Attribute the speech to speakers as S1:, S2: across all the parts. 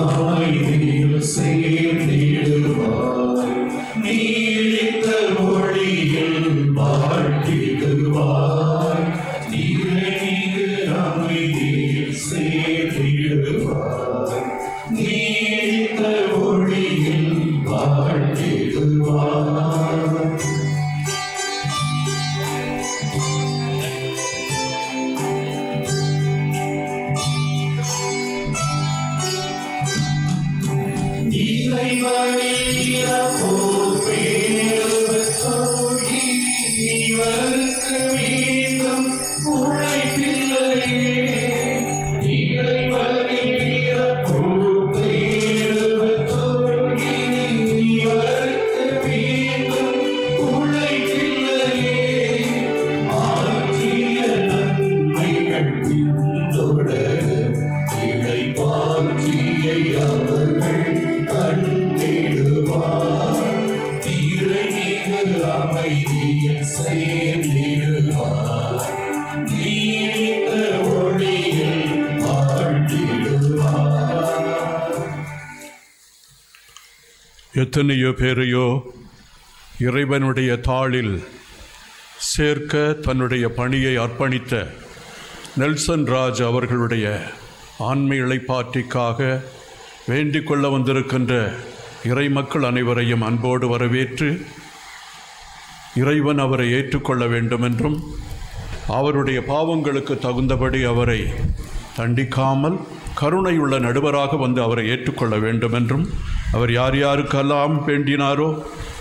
S1: அமைதியில் சேர்ந்திடுவாய். நீடித்த ஒளியில் வாழ்த்திடுவாய். நீரில் அமைதியில் சேர்ந்திடுவாய். நீடித்த ஒளியில் வாழ்த்திடுவாய்.
S2: எத்தனையோ பேரையோ இறைவனுடைய தாளில் சேர்க்க தன்னுடைய பணியை அர்ப்பணித்த நெல்சன் ராஜ் அவர்களுடைய ஆன்மீக இளைப்பாற்றிக்காக வேண்டிக் கொள்ள வந்திருக்கின்ற இறை மக்கள் அனைவரையும் அன்போடு வரவேற்று இறைவன் அவரை ஏற்றுக்கொள்ள வேண்டும் என்றும் அவருடைய பாவங்களுக்கு தகுந்தபடி அவரை தண்டிக்காமல் கருணையுள்ள நடுவராக வந்து அவரை ஏற்றுக்கொள்ள வேண்டும் என்றும் அவர் யார் யாருக்கெல்லாம் வேண்டினாரோ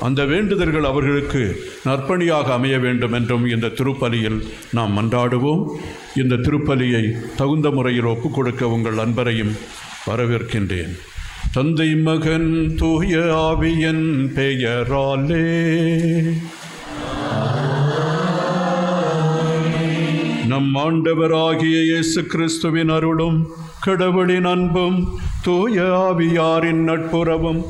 S2: அந்த வேண்டுதல்கள் அவர்களுக்கு நற்பணியாக அமைய வேண்டும் என்றும் இந்த திருப்பலியில் நாம் மன்றாடுவோம். இந்த திருப்பலியை தகுந்த முறையில் ஒப்புக் கொடுக்க உங்கள் அன்பரையும் வரவேற்கின்றேன். தந்தை மகன் தூய ஆவியின் பெயராலே நம் ஆண்டவராகிய இயேசு கிறிஸ்துவின் அருளும் கடவுளின் அன்பும் தூய ஆவியாரின் நட்புறவும்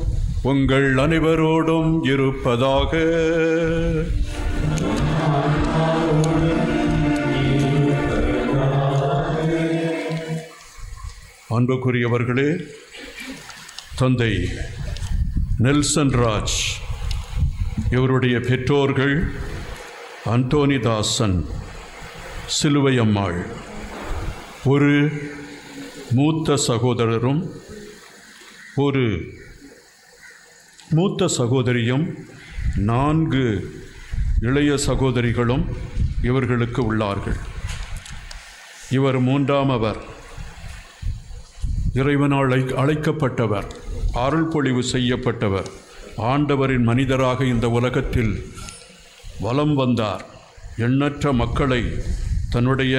S2: உங்கள் அனைவரோடும் இருப்பதாக. அன்புக்குரியவர்களே, தந்தை நெல்சன் ராஜ் இவருடைய பெற்றோர்கள் அந்தோனிதாசன், சிலுவையம்மாள், ஒரு மூத்த சகோதரரும் ஒரு மூத்த சகோதரியும் 4 இளைய சகோதரிகளும் இவர்களுக்கு உள்ளார்கள். இவர் 3ஆமவர். இறைவனால் அழைக்கப்பட்டவர், அருள் பொழிவு செய்யப்பட்டவர், ஆண்டவரின் மனிதராக இந்த உலகத்தில் வலம் வந்தார். எண்ணற்ற மக்களை தன்னுடைய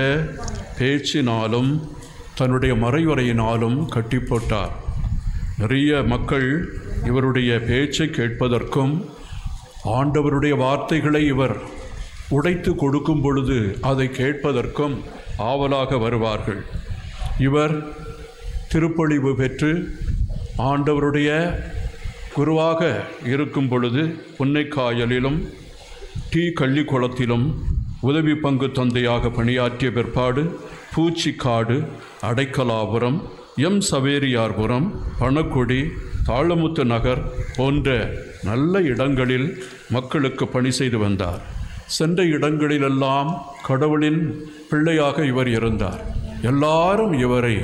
S2: பேச்சினாலும் தன்னுடைய மறைவுரையினாலும் கட்டி போட்டார். நிறைய மக்கள் இவருடைய பேச்சை கேட்பதற்கும் ஆண்டவருடைய வார்த்தைகளை இவர் உடைத்து கொடுக்கும் பொழுது அதை கேட்பதற்கும் ஆவலாக வருவார்கள். இவர் திருப்பொழிவு பெற்று ஆண்டவருடைய குருவாக இருக்கும் பொழுது புன்னைக்காயலிலும் டி கள்ளிக்குளத்திலும் உதவி பங்கு தந்தையாக பணியாற்றிய பிற்பாடு பூச்சிக்காடு, அடைக்கலாபுரம், எம் சவேரியார்புரம், பணக்குடி, தாளமுத்து நகர் போன்ற நல்ல இடங்களில் மக்களுக்கு பணி செய்து வந்தார். சென்ற இடங்களிலெல்லாம் கடவுளின் பிள்ளையாக இவர் இருந்தார். எல்லாரும் இவரை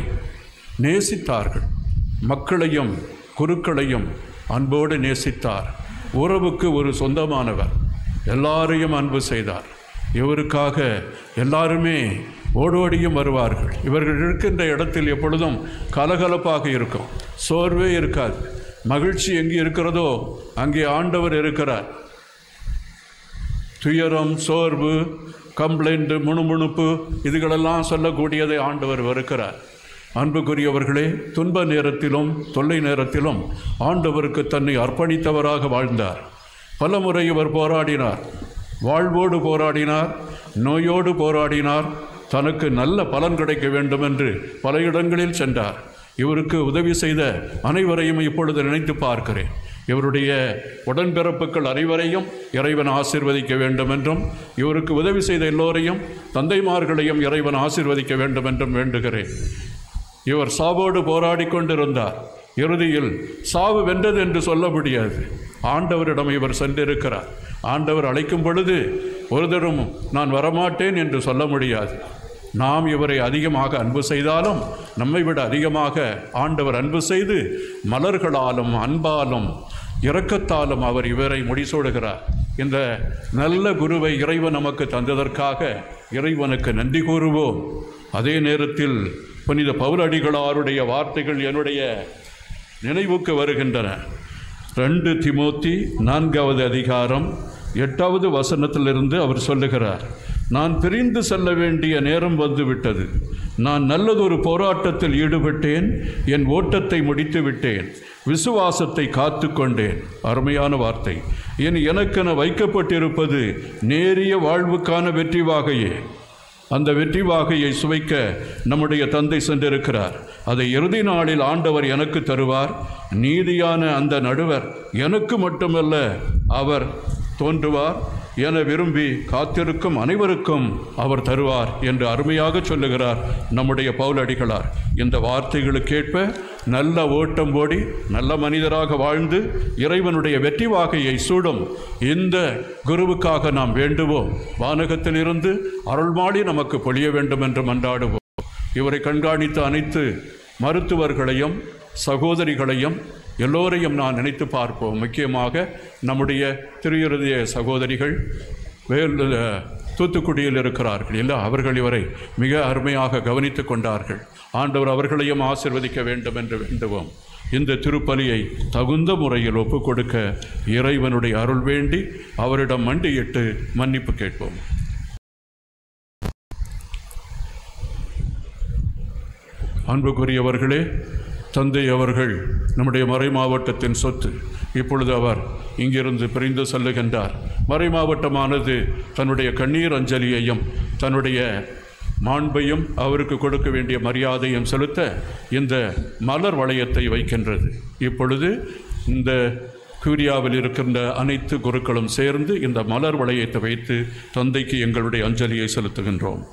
S2: நேசித்தார்கள். மக்களையும் குருக்களையும் அன்போடு நேசித்தார். உறவுக்கு ஒரு சொந்தமானவர். எல்லாரையும் அன்பு செய்தார். இவருக்காக எல்லாருமே ஓடோடியும் வருவார்கள். இவர்கள் இருக்கின்ற இடத்தில் எப்பொழுதும் கலகலப்பாக இருக்கும், சோர்வே இருக்காது. மகிழ்ச்சி எங்கே இருக்கிறதோ அங்கே ஆண்டவர் இருக்கிறார். துயரம், சோர்வு, கம்ப்ளைண்ட், முணுமுணுப்பு இதுகளெல்லாம் சொல்லக்கூடியதை ஆண்டவர் வெறுக்கிறார். அன்புக்குரியவர்களே, துன்ப நேரத்திலும் தொல்லை நேரத்திலும் ஆண்டவருக்கு தன்னை அர்ப்பணித்தவராக வாழ்ந்தார். பல முறை இவர் போராடினார். வாழ்வோடு போராடினார், நோயோடு போராடினார். தனக்கு நல்ல பலன் கிடைக்க வேண்டும் என்று பல இடங்களில் சென்றார். இவருக்கு உதவி செய்த அனைவரையும் இப்பொழுது நினைத்து பார்க்கிறேன். இவருடைய உடன்பிறப்புகள் அனைவரையும் இறைவன் ஆசீர்வதிக்க வேண்டும் என்றும், இவருக்கு உதவி செய்த எல்லோரையும் தந்தைமார்களையும் இறைவன் ஆசீர்வதிக்க வேண்டும் என்றும் வேண்டுகிறேன். இவர் சாவோடு போராடி கொண்டிருந்தார். இறுதியில் சாவு வென்றது என்று சொல்ல முடியாது. ஆண்டவரிடம் இவர் சென்றிருக்கிறார். ஆண்டவர் அழைக்கும் பொழுது ஒருதரும் நான் வரமாட்டேன் என்று சொல்ல முடியாது. நாம் இவரை அதிகமாக அன்பு செய்தாலும் நம்மை விட அதிகமாக ஆண்டவர் அன்பு செய்து மலர்களாலும் அன்பாலும் இரக்கத்தாலும் அவர் இவரை முடிசூடுகிறார். இந்த நல்ல குருவை இறைவன் நமக்கு தந்ததற்காக இறைவனுக்கு நன்றி கூறுவோம். அதே நேரத்தில் புனித பவுலடிகளாருடைய வார்த்தைகள் என்னுடைய நினைவுக்கு வருகின்றன. 2 திமோத்தி 4வது அதிகாரம் 8வது வசனத்திலிருந்து அவர் சொல்லுகிறார், நான் பிரிந்து செல்ல வேண்டிய நேரம் வந்துவிட்டது. நான் நல்லதொரு போராட்டத்தில் ஈடுபட்டேன், என் ஓட்டத்தை முடித்து விட்டேன், விசுவாசத்தை காத்து கொண்டேன். அருமையான வார்த்தை. எனக்கென வைக்கப்பட்டிருப்பது நேரிய வாழ்வுக்கான வெற்றி வாகையே. அந்த வெற்றி வாகையை சுவைக்க நம்முடைய தந்தை சென்றிருக்கிறார். அதை இறுதி நாளில் ஆண்டவர் எனக்கு தருவார். நீதியான அந்த நடுவர் எனக்கு மட்டுமல்ல, அவர் தோன்றுவார் என விரும்பி காத்திருக்கும் அனைவருக்கும் அவர் தருவார் என்று அருமையாக சொல்லுகிறார் நம்முடைய பவுலடிகளார். இந்த வார்த்தைகளுக்கேற்ப நல்ல ஓட்டம் ஓடி நல்ல மனிதராக வாழ்ந்து இறைவனுடைய வெற்றி வாகையை சூடும் இந்த குருவுக்காக நாம் வேண்டுவோம். வானகத்திலிருந்து அருள்மாடி நமக்கு பொழிய வேண்டும் என்று மன்றாடுவோம். இவரை கண்காணித்த அனைத்து மருத்துவர்களையும் சகோதரிகளையும் எல்லோரையும் நான் நினைத்து பார்ப்போம். முக்கியமாக நம்முடைய திருஇருதய சகோதரிகள் தூத்துக்குடியில் இருக்கிறார்கள் இல்லை, அவர்கள் இவரை மிக அருமையாக கவனித்து கொண்டார்கள். ஆண்டவர் அவர்களையும் ஆசிர்வதிக்க வேண்டும் என்று வேண்டுவோம். இந்த திருப்பலியை தகுந்த முறையில் ஒப்புக் கொடுக்க இறைவனுடைய அருள் வேண்டி அவரிடம் மண்டியிட்டு மன்னிப்பு கேட்போம். அன்புக்குரியவர்களே, தந்தை அவர்கள் நம்முடைய மறை மாவட்டத்தின் சொத்து. இப்பொழுது அவர் இங்கிருந்து பிரிந்து செல்லுகின்றார். மறை மாவட்டமானது தன்னுடைய கண்ணீர் அஞ்சலியையும் தன்னுடைய மாண்பையும் அவருக்கு கொடுக்க வேண்டிய மரியாதையும் செலுத்த இந்த மலர் வளையத்தை வைக்கின்றது. இப்பொழுது இந்த கூரியாவில் இருக்கின்ற அனைத்து குருக்களும் சேர்ந்து இந்த மலர் வளையத்தை வைத்து தந்தைக்கு எங்களுடைய அஞ்சலியை செலுத்துகின்றோம்.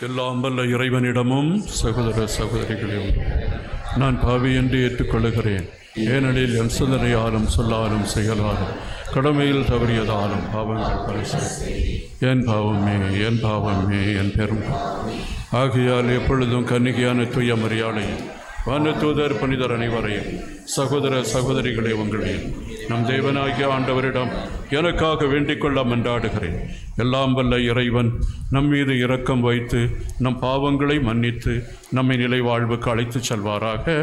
S2: எல்லாம் வல்ல இறைவனிடமும் சகோதர சகோதரிகளையும் நான் பாவி என்று ஏற்றுக்கொள்கிறேன். ஏனெனில் என் சிந்தனையாலும் சொல்லாலும் செயலாலும் கடமையில் தவறியதாலும் பாவங்கள் பரிசு. என் பாவமே என் பாவமே என் பெரும். ஆகையால் எப்பொழுதும் கன்னிகையான தூய மரியாதையும் வானதூதர் புனிதர் அனைவரையும் சகோதர சகோதரிகளை உங்களையும் நம் தேவனாகிய ஆண்டவரிடம் எனக்காக வேண்டிக் கொள்ள மன்றாடுகிறேன். எல்லாம் வல்ல இறைவன் நம் மீது இரக்கம் வைத்து நம் பாவங்களை மன்னித்து நம்மை நிலை வாழ்வுக்கு அழைத்துச் செல்வாராக.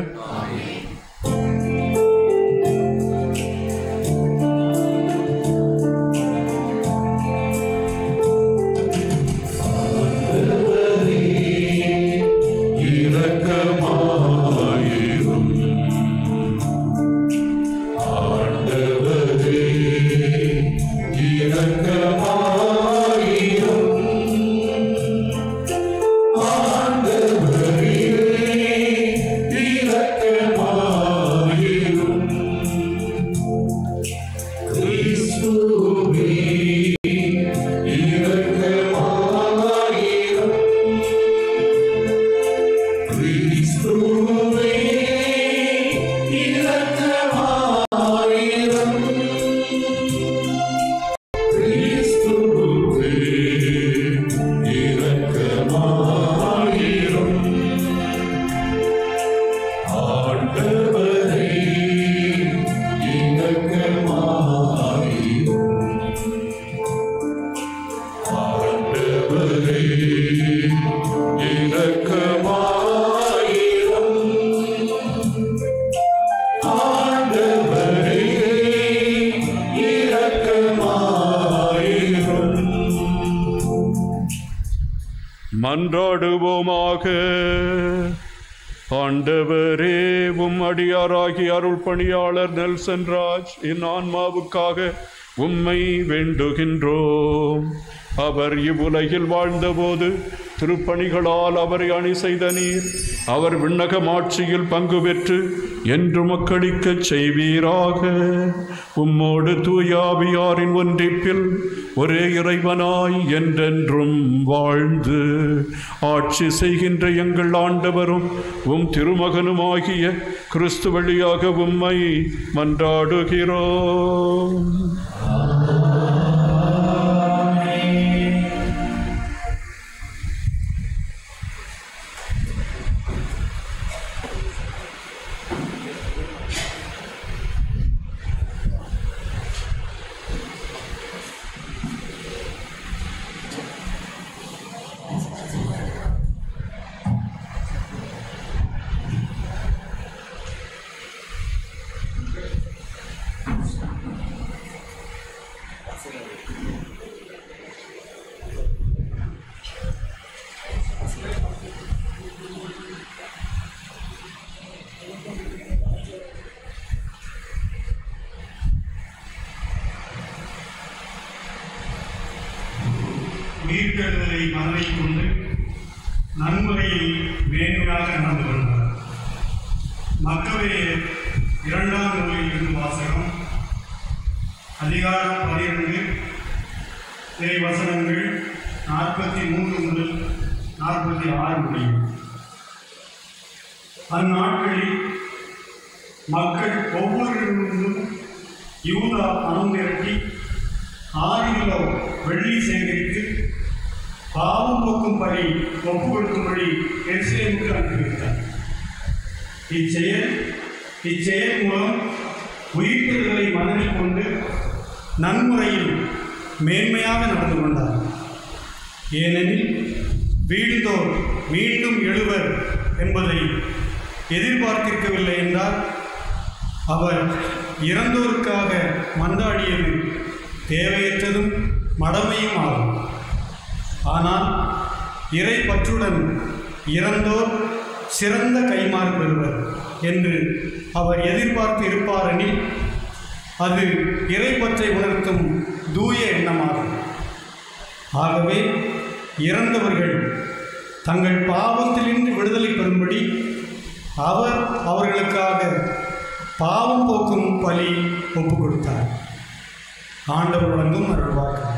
S2: மன்றாடுவோமாக. ஆண்டவரே, அடியாராகி அருள் பணியாளர் நெல்சன் ராஜ் என் ஆன்மாவுக்காக உம்மை வேண்டுகின்றோம். அவர் இவ்வுலகில் வாழ்ந்தபோது திருப்பணிகளால் அவரை அணி செய்த நீர் அவர் விண்ணக மாட்சியில் பங்கு பெற்று என்று மக்களிக்கச் செய்வீராக. உம்மோடு தூயாவியாரின் ஒன்றிப்பில் ஒரே இறைவனாய் என்றென்றும் வாழ்ந்து ஆட்சி செய்கின்ற எங்கள் ஆண்டவரும் திருமகனுமாகிய கிறிஸ்து வழியாக உம்மை மன்றாடுகிறோம்.
S3: உயிர்த்தெழுதலை மனதில் கொண்டு நன்முறையில் மேன்மையாக நடந்து கொண்டார். மக்கவேயர் 2ஆம் நூலில் இருந்து வாசகம். அதிகாரம் 12 இறை வசனங்கள் 43 முதல் 46 முடியும். அந்நாட்களில் மக்கள் ஒவ்வொருவரிடமும் யூதா பணம் திரட்டி 6 கிலோ வெள்ளி சேகரித்து பாவம் போக்கும் பணி ஒப்பு கொடுக்கும்படி எருசலேமுக்கு அனுப்பிவிட்டார். இச்செயல் மூலம் உயிர்த்தெழுதலை மனதில் கொண்டு நன்முறையில் மேன்மையாக நடந்து கொண்டார். ஏனெனில் வீழ்ந்தோர் மீண்டும் எழுவர் என்பதை எதிர்பார்த்திருக்கவில்லை என்றால் அவர் இறந்தோருக்காக மன்றாடியது தேவையற்றதும் மடமையும் ஆகும். ஆனால் இறை பற்றுடன் இறந்தோர் சிறந்த கைமாறு பெறுவர் என்று அவர் எதிர்பார்த்து இருப்பாரெனில் அது இறைப்பற்றை உணர்த்தும் தூய எண்ணமாகும். ஆகவே இறந்தவர்கள் தங்கள் பாவத்திலிருந்து விடுதலை பெறும்படி அவர் அவர்களுக்காக பாவம் போக்கும் பலி ஒப்பு கொடுத்தார். ஆண்டவர் வழங்கும் அருள்வாக்கு.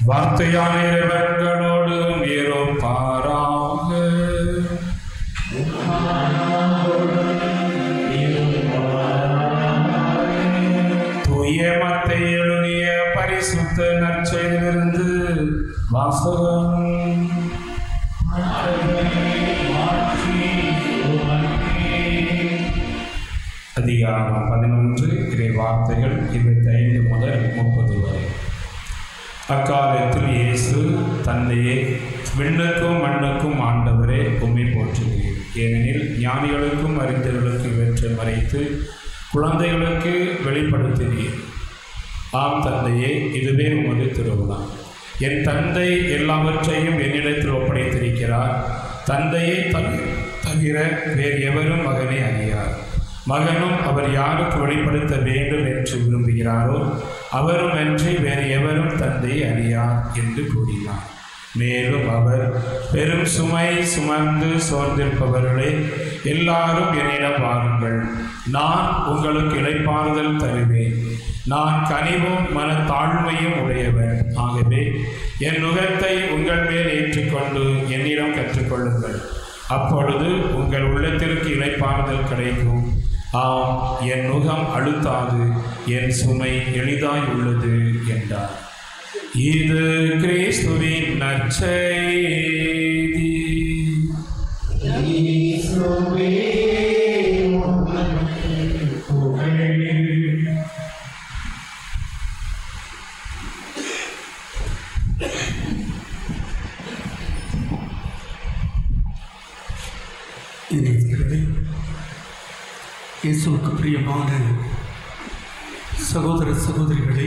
S4: வார்த்தையான இறைவர்களோடு இருப்பாராக. தூய மத்தேயு எழுதிய பரிசுத்த நற்செய்தியிலிருந்து வாசகம். அதிகாரம் 11 இறை வார்த்தைகள் 25 முதல் 30 வரை. அக்காலத்தில் இயேசு, தந்தையே, விண்ணுக்கும் மண்ணுக்கும் ஆண்டவரே, உம்மை போற்றுகிறேன். ஏனெனில் ஞானிகளுக்கும் அறிஞர்களுக்கு இவற்றை மறைத்து குழந்தைகளுக்கு வெளிப்படுத்தினீர். ஆம் தந்தையே, இதுவே உமது திருவிழா. என் தந்தை எல்லாவற்றையும் என்னிடத்தில் ஒப்படைத்திருக்கிறார். தந்தையை தவிர வேறு எவரும் மகனை அறியார். மகனும் அவர் யாருக்கு வெளிப்படுத்த வேண்டும் என்று விரும்புகிறாரோ அவரும் அன்றி வேறு எவரும் தந்தை அறியார் என்று கூறினார். மேலும் அவர், பெரும் சுமை சுமந்து சோர்ந்திருப்பவர்களே, எல்லாரும் என்னிடம் வாருங்கள், நான் உங்களுக்கு இளைப்பாறுதல் தருவேன். நான் கனிவும் மனத்தாழ்மையும் உடையவன். ஆகவே என் நுகத்தை உங்கள் மேல் ஏற்றுக்கொண்டு என்னிடம் கற்றுக்கொள்ளுங்கள். அப்பொழுது உங்கள் உள்ளத்திற்கு இளைப்பாறுதல் கிடைக்கும். ஆம், என் நுகம் அழுத்தாது, என் சுமை எளிதாய் உள்ளது என்றார். இது கிறிஸ்துவின் நற்செய்தி.
S3: இயேசுவுக்கு பிரியமான சகோதர சகோதரிகளை,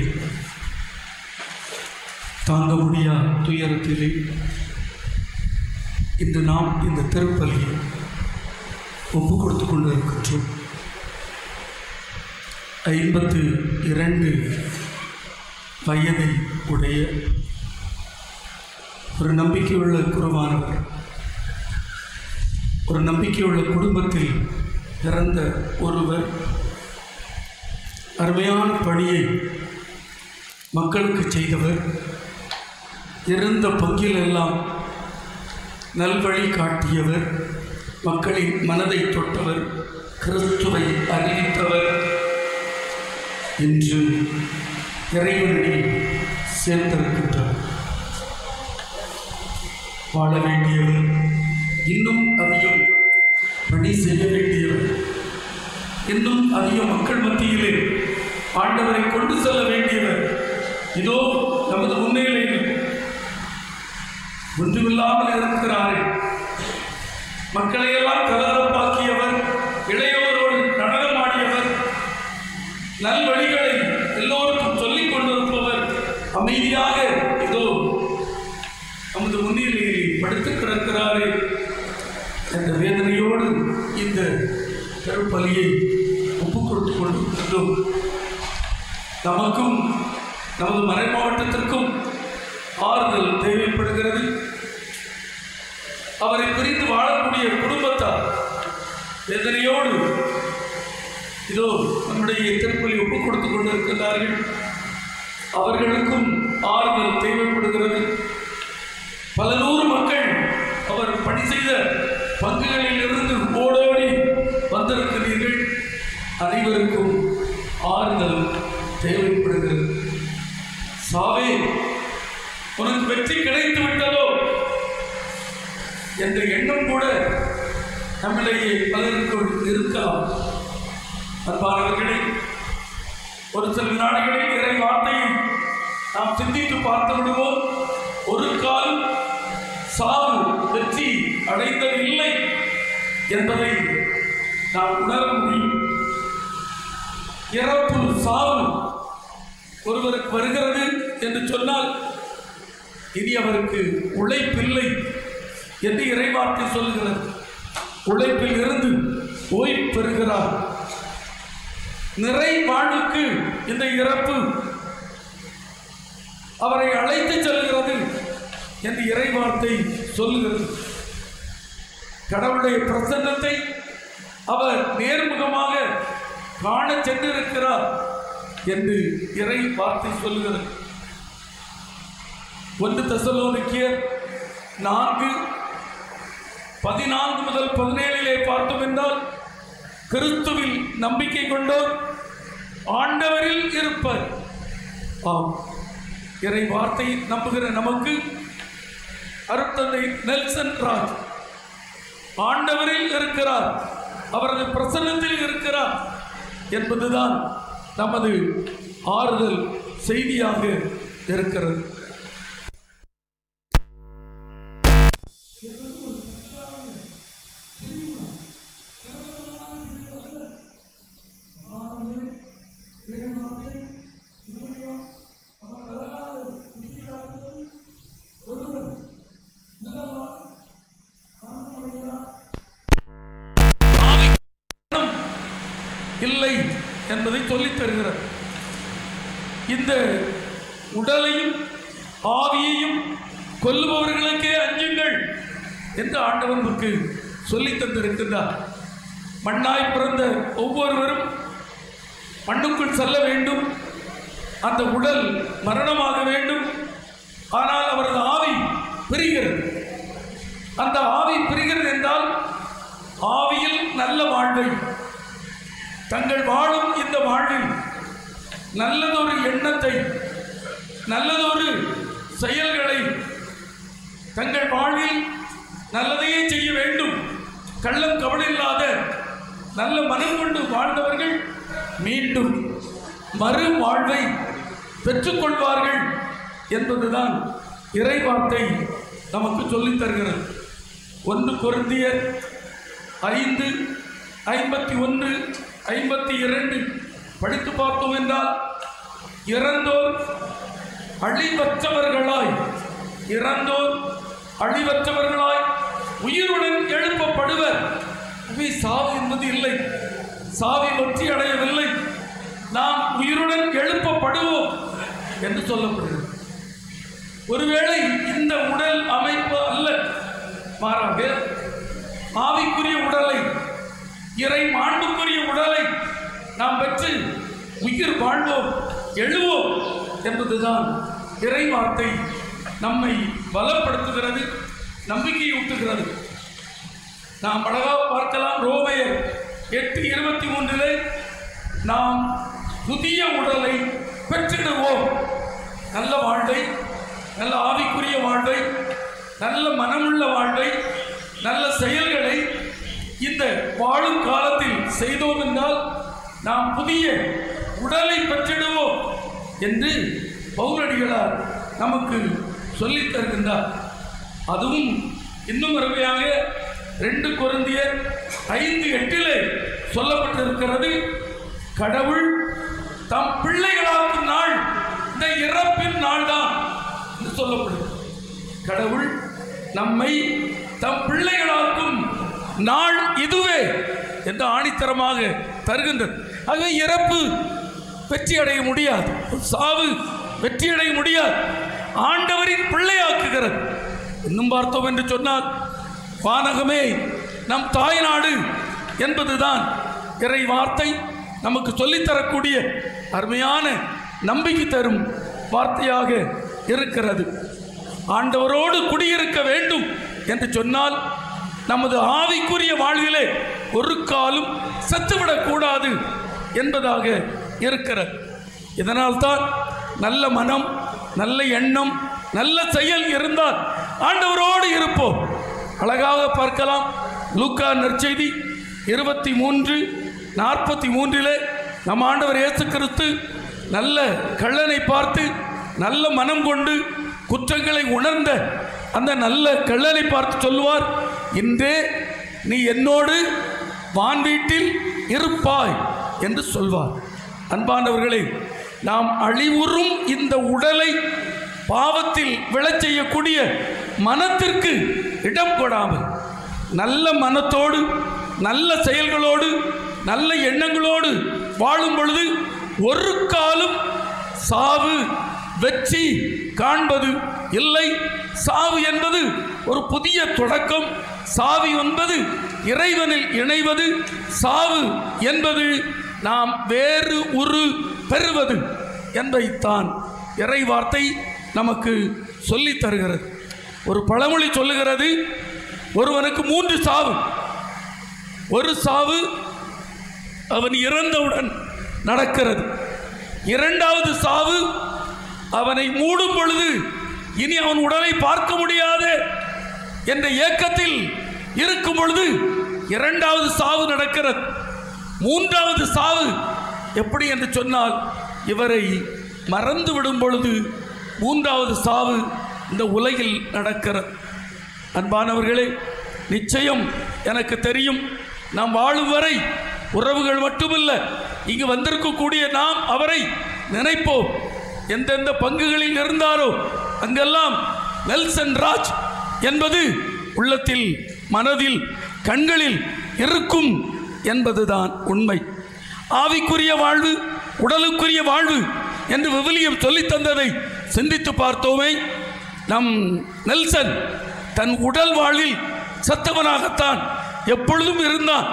S3: தாங்க முடியா துயரத்திலே
S5: இன்று நாம் இந்த திருப்பலியை ஒப்பு கொடுத்து கொண்டு இருக்கின்றோம். 52 வயதை உடைய ஒரு நம்பிக்கையுள்ள குருவானவர், ஒரு நம்பிக்கையுள்ள குடும்பத்தில் பிறந்த ஒருவர் அருமையான பணியை மக்களுக்கு செய்தவர், இருந்த பங்கிலெல்லாம் நல்வழி காட்டியவர், மக்களின் மனதை தொட்டவர், கிறிஸ்துவை அறிவித்தவர், இன்று இறைவனில் சேர்ந்திருக்கின்றார். வாழ வேண்டியவர், இன்னும் அதிகம் பணி செய்ய வேண்டியவர், இன்னும் அதிக மக்கள் மத்தியிலே ஆண்டவரை கொண்டு செல்ல வேண்டியவர். இதோ நமது முன்னிலையில் ஒன்றுமில்லாமல் இருக்கிறார்கள். மக்களையெல்லாம் கலகலப்பாக்கியவர், இளையோரோடு நடனமாடியவர், நல்வழிகளை எல்லோருக்கும் சொல்லிக் கொண்டிருப்பவர், அமைதியாக இதோ நமது முன்னிலையில் படுத்து கிடக்கிறாரே என்ற வேதனையோடு இந்த திருப்பலியை ஒப்புக் கொடுத்து கொண்டிருக்கின்றோம். நமக்கும் நமது மறை மாவட்டத்திற்கும் ஆறுதல் தேவைப்படுகிறது. அவரை பிரிந்து வாழக்கூடிய குடும்பத்தார் வேதனையோடு இதோ நம்முடைய திருப்பலி ஒப்புக் கொடுத்து கொண்டிருக்கிறார்கள். அவர்களுக்கும் ஆறுதல் தேவைப்படுகிறது. பல நூறு மக்கள் அவர் பணி செய்த பங்குகளில் இருந்து ஓடோடி வந்திருக்கிறீர்கள். அனைவருக்கும் ஆறுதல் தேவைப்படுகிறது. சாவே, உனக்கு வெற்றி கிடைத்து விட்டதோ என்ற எண்ணம் கூட நம்மிடையே பலருக்குள் இருக்கலாம். அன்பானவர்களே, ஒரு சில வினாடிகளில் இறை வார்த்தையை நாம் சிந்தித்து பார்த்து விடுவோம். ஒரு காலம் சாவு வெற்றி அடைந்ததில்லை என்பதை நாம் உணர முடியும். இறப்பு சாவு ஒருவருக்கு வருகிறது என்று சொன்னால் இனி அவருக்கு உழைப்பில்லை என்று இறைவார்த்தை சொல்கிறது. உழைப்பில் இருந்து ஓய்வு பெறுகிறார். நிறை வாழ்வுக்கு இந்த இறப்பு அவரை அழைத்து செல்கிறது என்று இறைவார்த்தை சொல்லுகிறது. கடவுளுடைய பிரசன்னத்தை அவர் நேர்முகமாக காண சென்றிருக்கிறார் என்று இறை வார்த்தை சொல்லுகிறது. 1 தெசலோனிக்கேயர் 4:14 முதல் 17 பார்த்தோம் என்றால், கிறிஸ்துவில் நம்பிக்கை கொண்டோர் ஆண்டவரில் இருப்பர். ஆம், இறை வார்த்தையை நம்புகிற நமக்கு அருட்தந்தை நெல்சன் ராஜ் ஆண்டவரில் இருக்கிறார், அவரது பிரசன்னத்தில் இருக்கிறார் என்பதுதான் நமது ஆறுதல் செய்தியாக இருக்கிறது. இல்லை என்பதை சொல்லித் தருகிறார். இந்த உடலையும் ஆவியையும் கொல்லுபவர்களுக்கே அஞ்சுங்கள் என்று ஆண்டவர் நமக்கு சொல்லித் தந்திருக்கின்றார். மண்ணாய் பிறந்த ஒவ்வொருவரும் மண்ணுக்குள் செல்ல வேண்டும். அந்த உடல் மரணமாக வேண்டும். ஆனால் அவரது ஆவி பிரிகிறது. அந்த ஆவி பிரிகிறது என்றால் ஆவியில் நல்ல வாழ்வை, தங்கள் வாழும் இந்த வாழ்வில் நல்லதொரு எண்ணத்தை, நல்லதொரு செயல்களை, தங்கள் வாழ்வில் நல்லதையே செய்ய வேண்டும், கள்ளம் கவலையில்லாத நல்ல மனம் கொண்டு வாழ்ந்தவர்கள் மீண்டும் மறு வாழ்வை பெற்றுக்கொள்வார்கள் என்பதுதான் இறைவார்த்தை நமக்கு சொல்லித் தருகிறது. 1 கொரிந்தியர் 5:51-52 படித்து பார்த்தோம் என்றால், இறந்தோர் அழிவற்றவர்களாய்
S6: உயிருடன் எழுப்பப்படுவர். சாவு என்பது இல்லை, சாவி வெற்றி அடையவில்லை, நாம் உயிருடன் எழுப்பப்படுவோம் என்று சொல்லப்படுகிறது. ஒருவேளை இந்த உடல் அமைப்பு அல்ல, மாறாக ஆவிக்குரிய உடலை, இறை மாண்புக்குரிய உடலை நாம் பெற்று உயிர் வாழ்வோம், எழுவோம் என்பதுதான் இறை வார்த்தை நம்மை பலப்படுத்துகிறது, நம்பிக்கையூட்டுகிறது. நாம் அழகாக பார்க்கலாம். ரோமையர் 8:23 நாம் புதிய உடலை பெற்றிடுவோம். நல்ல வாழ்வை, நல்ல ஆவிக்குரிய வாழ்வை, நல்ல மனமுள்ள வாழ்வை, நல்ல செயல்களை இந்த வாழும் காலத்தில் செய்தோம் என்றால் நாம் புதிய உடலை பெற்றிடுவோம் என்று பவுலடிகளார் நமக்கு சொல்லித் தருகின்றார். அதுவும் இன்னும் அருமையாக 2 கொரிந்தியர் 5:8 சொல்லப்பட்டிருக்கிறது. கடவுள் தம் பிள்ளைகளாக்கும் நாள் இந்த இறப்பின் நாள் தான் என்று சொல்லப்படுகிறது. கடவுள் நம்மை தம் பிள்ளைகளாக்கும் நாள் இதுவே என்று ஆணித்தரமாக தருகின்றது. ஆகவே இறப்பு வெற்றி அடைய முடியாது, சாவு வெற்றி அடைய முடியாது, ஆண்டவரின் பிள்ளையாக்குகிறது. இன்னும் பார்த்தோம் என்று சொன்னால் வானகமே நம் தாய்நாடு என்பதுதான் இறை வார்த்தை நமக்கு சொல்லித்தரக்கூடிய அருமையான நம்பிக்கை தரும் வார்த்தையாக இருக்கிறது. ஆண்டவரோடு குடியிருக்க வேண்டும் என்று சொன்னால் நமது ஆவிக்குரிய வாழ்விலே ஒரு காலும் செத்துவிடக்கூடாது என்பதாக இருக்கிறது. இதனால்தான் நல்ல மனம், நல்ல எண்ணம், நல்ல செயல் இருந்தால் ஆண்டவரோடு இருப்போம். அழகாக பார்க்கலாம். லூக்கா நற்செய்தி 23:43 நம் ஆண்டவர் இயேசு கிறிஸ்து நல்ல கள்ளனை பார்த்து நல்ல மனம் கொண்டு குற்றங்களை உணர்ந்த அந்த நல்ல கள்ளனை பார்த்து சொல்லுவார், இன்றே நீ என்னோடு வான் வீட்டில் இருப்பாய் என்று சொல்வார். அன்பானவர்களே, நாம் அழிவுறும் இந்த உடலை பாவத்தில் விழச் செய்யக்கூடிய மனத்திற்கு இடம் கொடாமல் நல்ல மனத்தோடு, நல்ல செயல்களோடு, நல்ல எண்ணங்களோடு வாழும் பொழுது ஒரு காலம் சாவு வெற்றி காண்பது இல்லை. சாவு என்பது ஒரு புதிய தொடக்கம், சாவு என்பது இறைவனில் இணைவது, சாவு என்பது நாம் வேறு உரு பெறுவது என்பதைத்தான் இறை வார்த்தை நமக்கு சொல்லித் தருகிறது. ஒரு பழமொழி சொல்லுகிறது, ஒருவனுக்கு 3 சாவு. ஒரு சாவு அவன் இறந்தவுடன் நடக்கிறது. 2வது சாவு அவனை மூடும் பொழுது இனி அவன் உடலை பார்க்க முடியாது என்ற ஏக்கத்தில் இருக்கும் பொழுது 2வது சாவு நடக்கிறது. 3வது சாவு எப்படி என்று சொன்னால் இவரை மறந்து விடும் பொழுது 3வது சாவு இந்த உலகில் நடக்கிறது. அன்பானவர்களே, நிச்சயம் எனக்கு தெரியும், நாம் வாழும் வரை உறவுகள் மட்டுமல்ல, இங்கு வந்திருக்கக்கூடிய நாம் அவரை நினைப்போம். எந்தெந்த பங்குகளில் இருந்தாரோ அங்கெல்லாம் நெல்சன் ராஜ் என்பது உள்ளத்தில், மனதில், கண்களில் இருக்கும் என்பதுதான் உண்மை. ஆவிக்குரிய வாழ்வு, உடலுக்குரிய வாழ்வு என்று விவிலியம் சொல்லித் தந்ததை சிந்தித்து பார்த்தோமே. நம் நெல்சன் தன் உடல் வாழ்வில் சத்தவனாகத்தான் எப்பொழுதும் இருந்தான்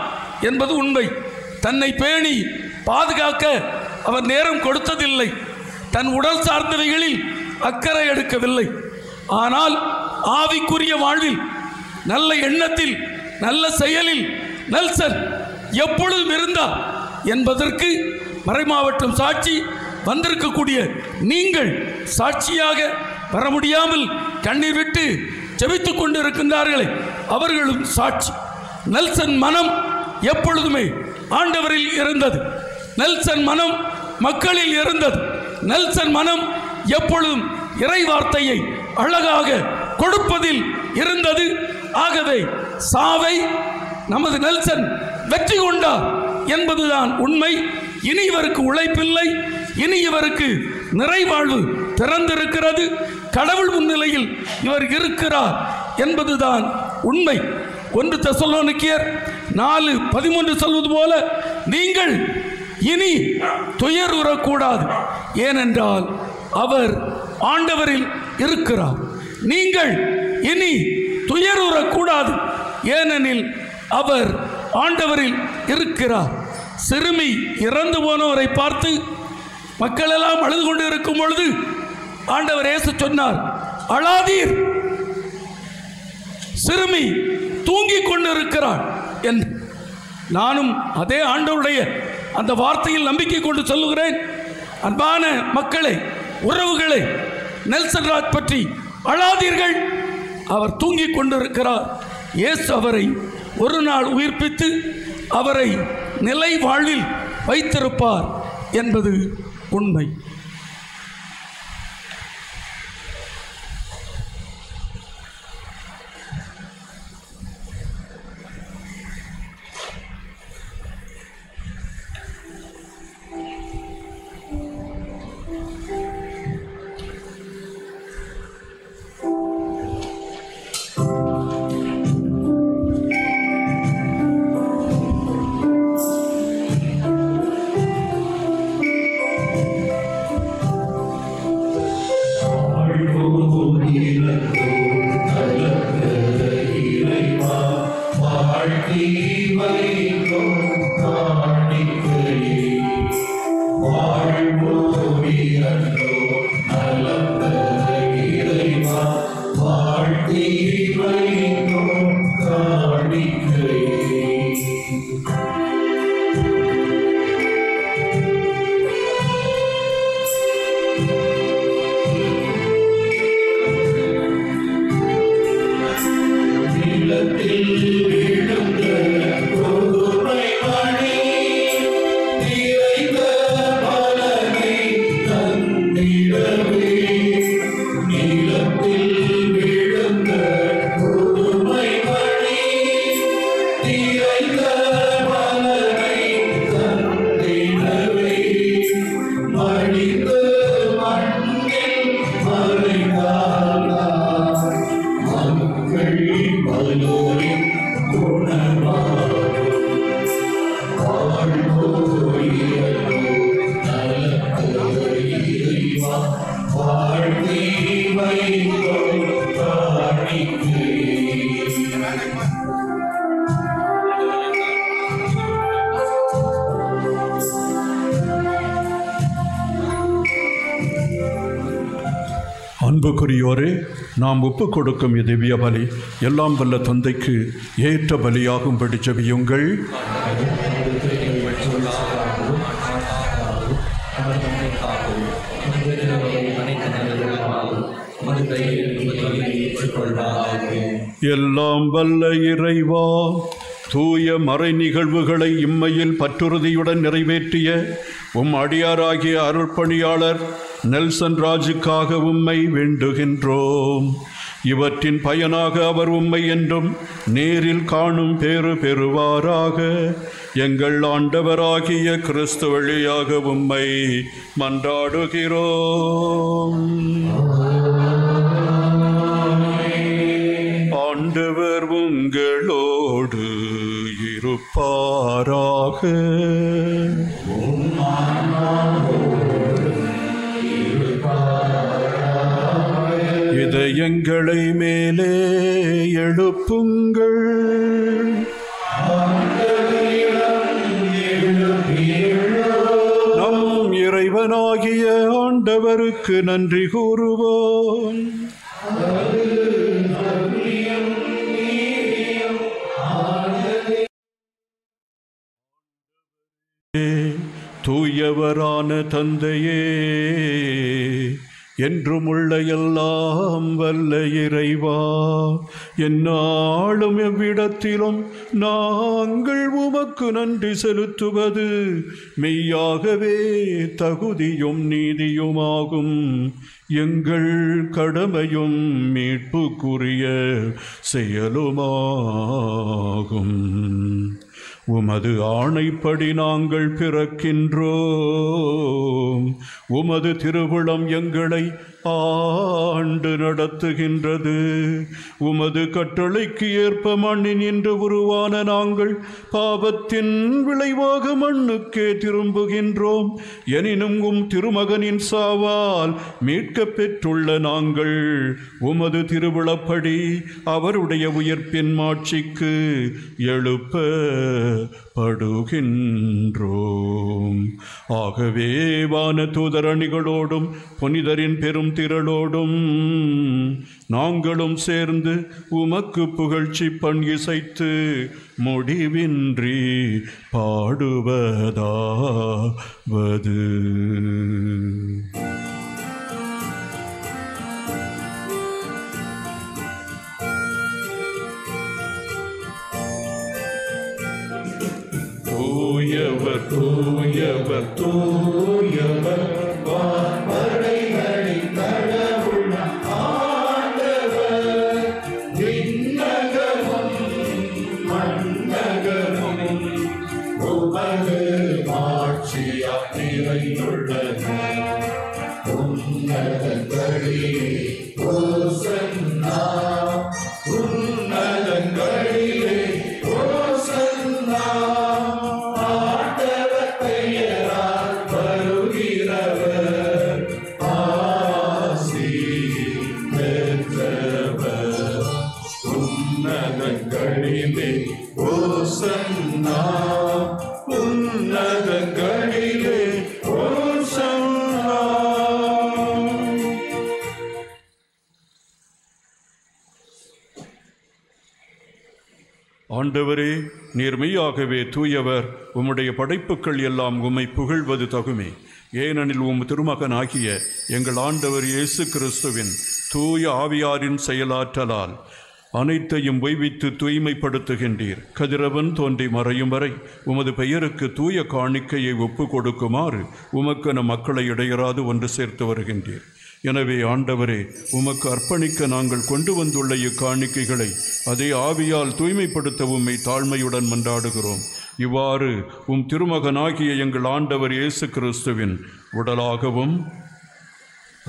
S6: என்பது உண்மை. தன்னை பேணி பாதுகாக்க அவர் நேரம் கொடுத்ததில்லை, தன் உடல் சார்ந்தவைகளில் அக்கறை எடுக்கவில்லை. ஆனால் ஆவிக்குரிய வாழ்வில், நல்ல எண்ணத்தில், நல்ல செயலில் நெல்சன் எப்பொழுதும் இருந்தார் என்பதற்கு மறைமாவட்டம் சாட்சி, வந்திருக்கக்கூடிய நீங்கள் சாட்சியாக வர முடியாமல் கண்ணீர் விட்டு ஜெபித்துக் கொண்டு இருக்கின்றார்களே, அவர்களும் சாட்சி. நெல்சன் மனம் எப்பொழுதுமே ஆண்டவரில் இருந்தது. நெல்சன் மனம் மக்களில் இருந்தது. நெல்சன் மனம் எப்பொழுதும் இறை வார்த்தையை அழகாக கொடுப்பதில் இருந்தது. ஆகவே சாவை நமது நெல்சன் வெற்றி கொண்டார் என்பதுதான் உண்மை. இனி இவருக்கு உழைப்பில்லை, இனி இவருக்கு நிறைவாழ்வு திறந்திருக்கிறது. கடவுள் முன்னிலையில் இவர் இருக்கிறார் என்பதுதான் உண்மை. 1 தெசலோனிக்கேயர் 4:13 சொல்வது போல நீங்கள் இனி துயருறக்கூடாது, ஏனென்றால் அவர் ஆண்டவரில் இருக்கிறார். நீங்கள் இனி துயருறக்கூடாது, ஏனெனில் அவர் ஆண்டவரில் இருக்கிறார். சிறுமி இறந்து போனவரை பார்த்து மக்கள் எல்லாம் அழுது கொண்டு இருக்கும் பொழுது ஆண்டவர் இயேசு சொன்னார், அழாதீர், சிறுமி தூங்கிக் கொண்டிருக்கிறாள் என்று. நானும் அதே ஆண்டவருடைய அந்த வார்த்தையில் நம்பிக்கை கொண்டு சொல்லுகிறேன். அன்பான மக்களே, உறவுகளே, நெல்சன் ராஜ் பற்றி அழாதீர்கள், அவர் தூங்கிக் கொண்டிருக்கிறார். இயேசு அவரை ஒரு நாள் உயிர்ப்பித்து அவரை நிலை வாழ்வில் வைத்திருப்பார் என்பது உண்மை.
S2: அன்புக்குரியோரே, நாம் ஒப்பு கொடுக்கும் திவ்ய பலி எல்லாம் வல்ல தந்தைக்கு ஏற்ற பலியாகும்படி ஜெபியுங்கள். எல்லாம் வல்ல இறைவா, தூய மறை நிகழ்வுகளை இம்மையில் பற்றுறுதியுடன் நிறைவேற்றிய உம் அடியாராகிய அருள்பணியாளர் நெல்சன் ராஜுக்காக உம்மை வேண்டுகின்றோம். இவற்றின் பயனாக அவர் உம்மை என்றும் நேரில் காணும் பேறு பெறுவாராக. எங்கள் ஆண்டவராகிய கிறிஸ்து வழியாக உம்மை மன்றாடுகிறோம். ஆண்டவர் உங்களோடு இருப்பாராக. இதயங்களை மேலே எழுப்புங்கள். நம் இறைவனாகிய ஆண்டவருக்கு நன்றி கூறுவோம். தூயவரான தந்தையே, என்றும் உள்ள எல்லாம் வல்ல இறைவா, எந்நாளும் எவ்விடத்திலும் நாங்கள் உமக்கு நன்றி செலுத்துவது மெய்யாகவே தகுதியும் நீதியுமாகும். எங்கள் கடமையும் மீட்புக்குரிய செயலுமாகும். உமது ஆணைப்படி நாங்கள் பிறக்கின்றோம். உமது திருவுளம் எங்களை ஆண்டு நடத்துகின்றது. உமது கட்டளைக்கு ஏற்ப மண்ணின் என்று உருவான நாங்கள் பாவத்தின் விளைவாக மண்ணுக்கே திரும்புகின்றோம். எனினும் உம் திருமகனின் சாவால் மீட்க பெற்றுள்ள நாங்கள் உமது திருவிழப்படி அவருடைய உயிர்ப்பின் மாட்சிக்கு எழுப்பப்படுகின்றோம். ஆகவே வான தூதரணிகளோடும் புனிதரின் பெரும் திரளோடும் நாங்களும் சேர்ந்து உமக்கு புகழ்ச்சி பண் இசைத்து முடிவின்றி பாடுவதாவது.
S1: தூயவர் தூயவர் தூயவர் வான்படைகளின் கடவுள் ஆண்டவர். விண்ணகமும் மண்ணகமும் உமது மாட்சியால் நிறைந்துள்ளன. உன்னதங்களிலே ஓசன்னா, உன்னதங்களிலே ஓசன்னா. ஆண்டவர் பெயரால் வருகிறவர் ஆசி பெற்றவர். உன்னதங்களிலே ஓசன்னா, உன்னதங்களிலே ஓசன்னா.
S2: ஆண்டவரே, நீர் மெய்யாகவே தூயவர். உம்முடைய படைப்புக்கள் எல்லாம் உம்மை புகழ்வது தகுமே. ஏனெனில் உம் திருமகனாகிய எங்கள் ஆண்டவர் இயேசு கிறிஸ்துவின் தூய ஆவியாரின் செயலாற்றலால் அனைத்தையும் வைவித்து தூய்மைப்படுத்துகின்றீர். கதிரவன் தோன்றி மறையும் வரை உமது பெயருக்கு தூய காணிக்கையை ஒப்பு கொடுக்குமாறு உமக்கென மக்களை இடையராது ஒன்று சேர்த்து வருகின்றீர். எனவே ஆண்டவரே, உமக்கு அர்ப்பணிக்க நாங்கள் கொண்டு வந்துள்ள இக்காணிக்கைகளை அதே ஆவியால் தூய்மைப்படுத்த உம்மை தாழ்மையுடன் மன்றாடுகிறோம். இவ்வாறு உம் திருமகனாகிய எங்கள் ஆண்டவர் இயேசு கிறிஸ்துவின் உடலாகவும்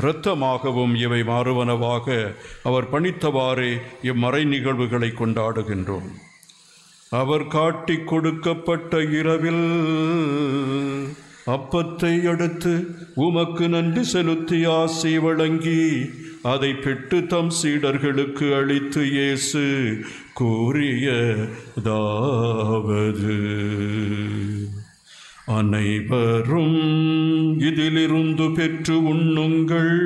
S2: இரத்தமாகவும் இவை மாறுவனவாக அவர் பணித்தவாறே இம்மறை நிகழ்வுகளை கொண்டாடுகின்றோம். அவர் காட்டிக் கொடுக்கப்பட்ட இரவில் அப்பத்தை அடுத்து உமக்கு நன்றி செலுத்தி ஆசி வழங்கி அதை பெற்று தம் சீடர்களுக்கு அளித்து இயேசு கூறியதாவது: அனைவரும் இதிலிருந்து பெற்று உண்ணுங்கள்,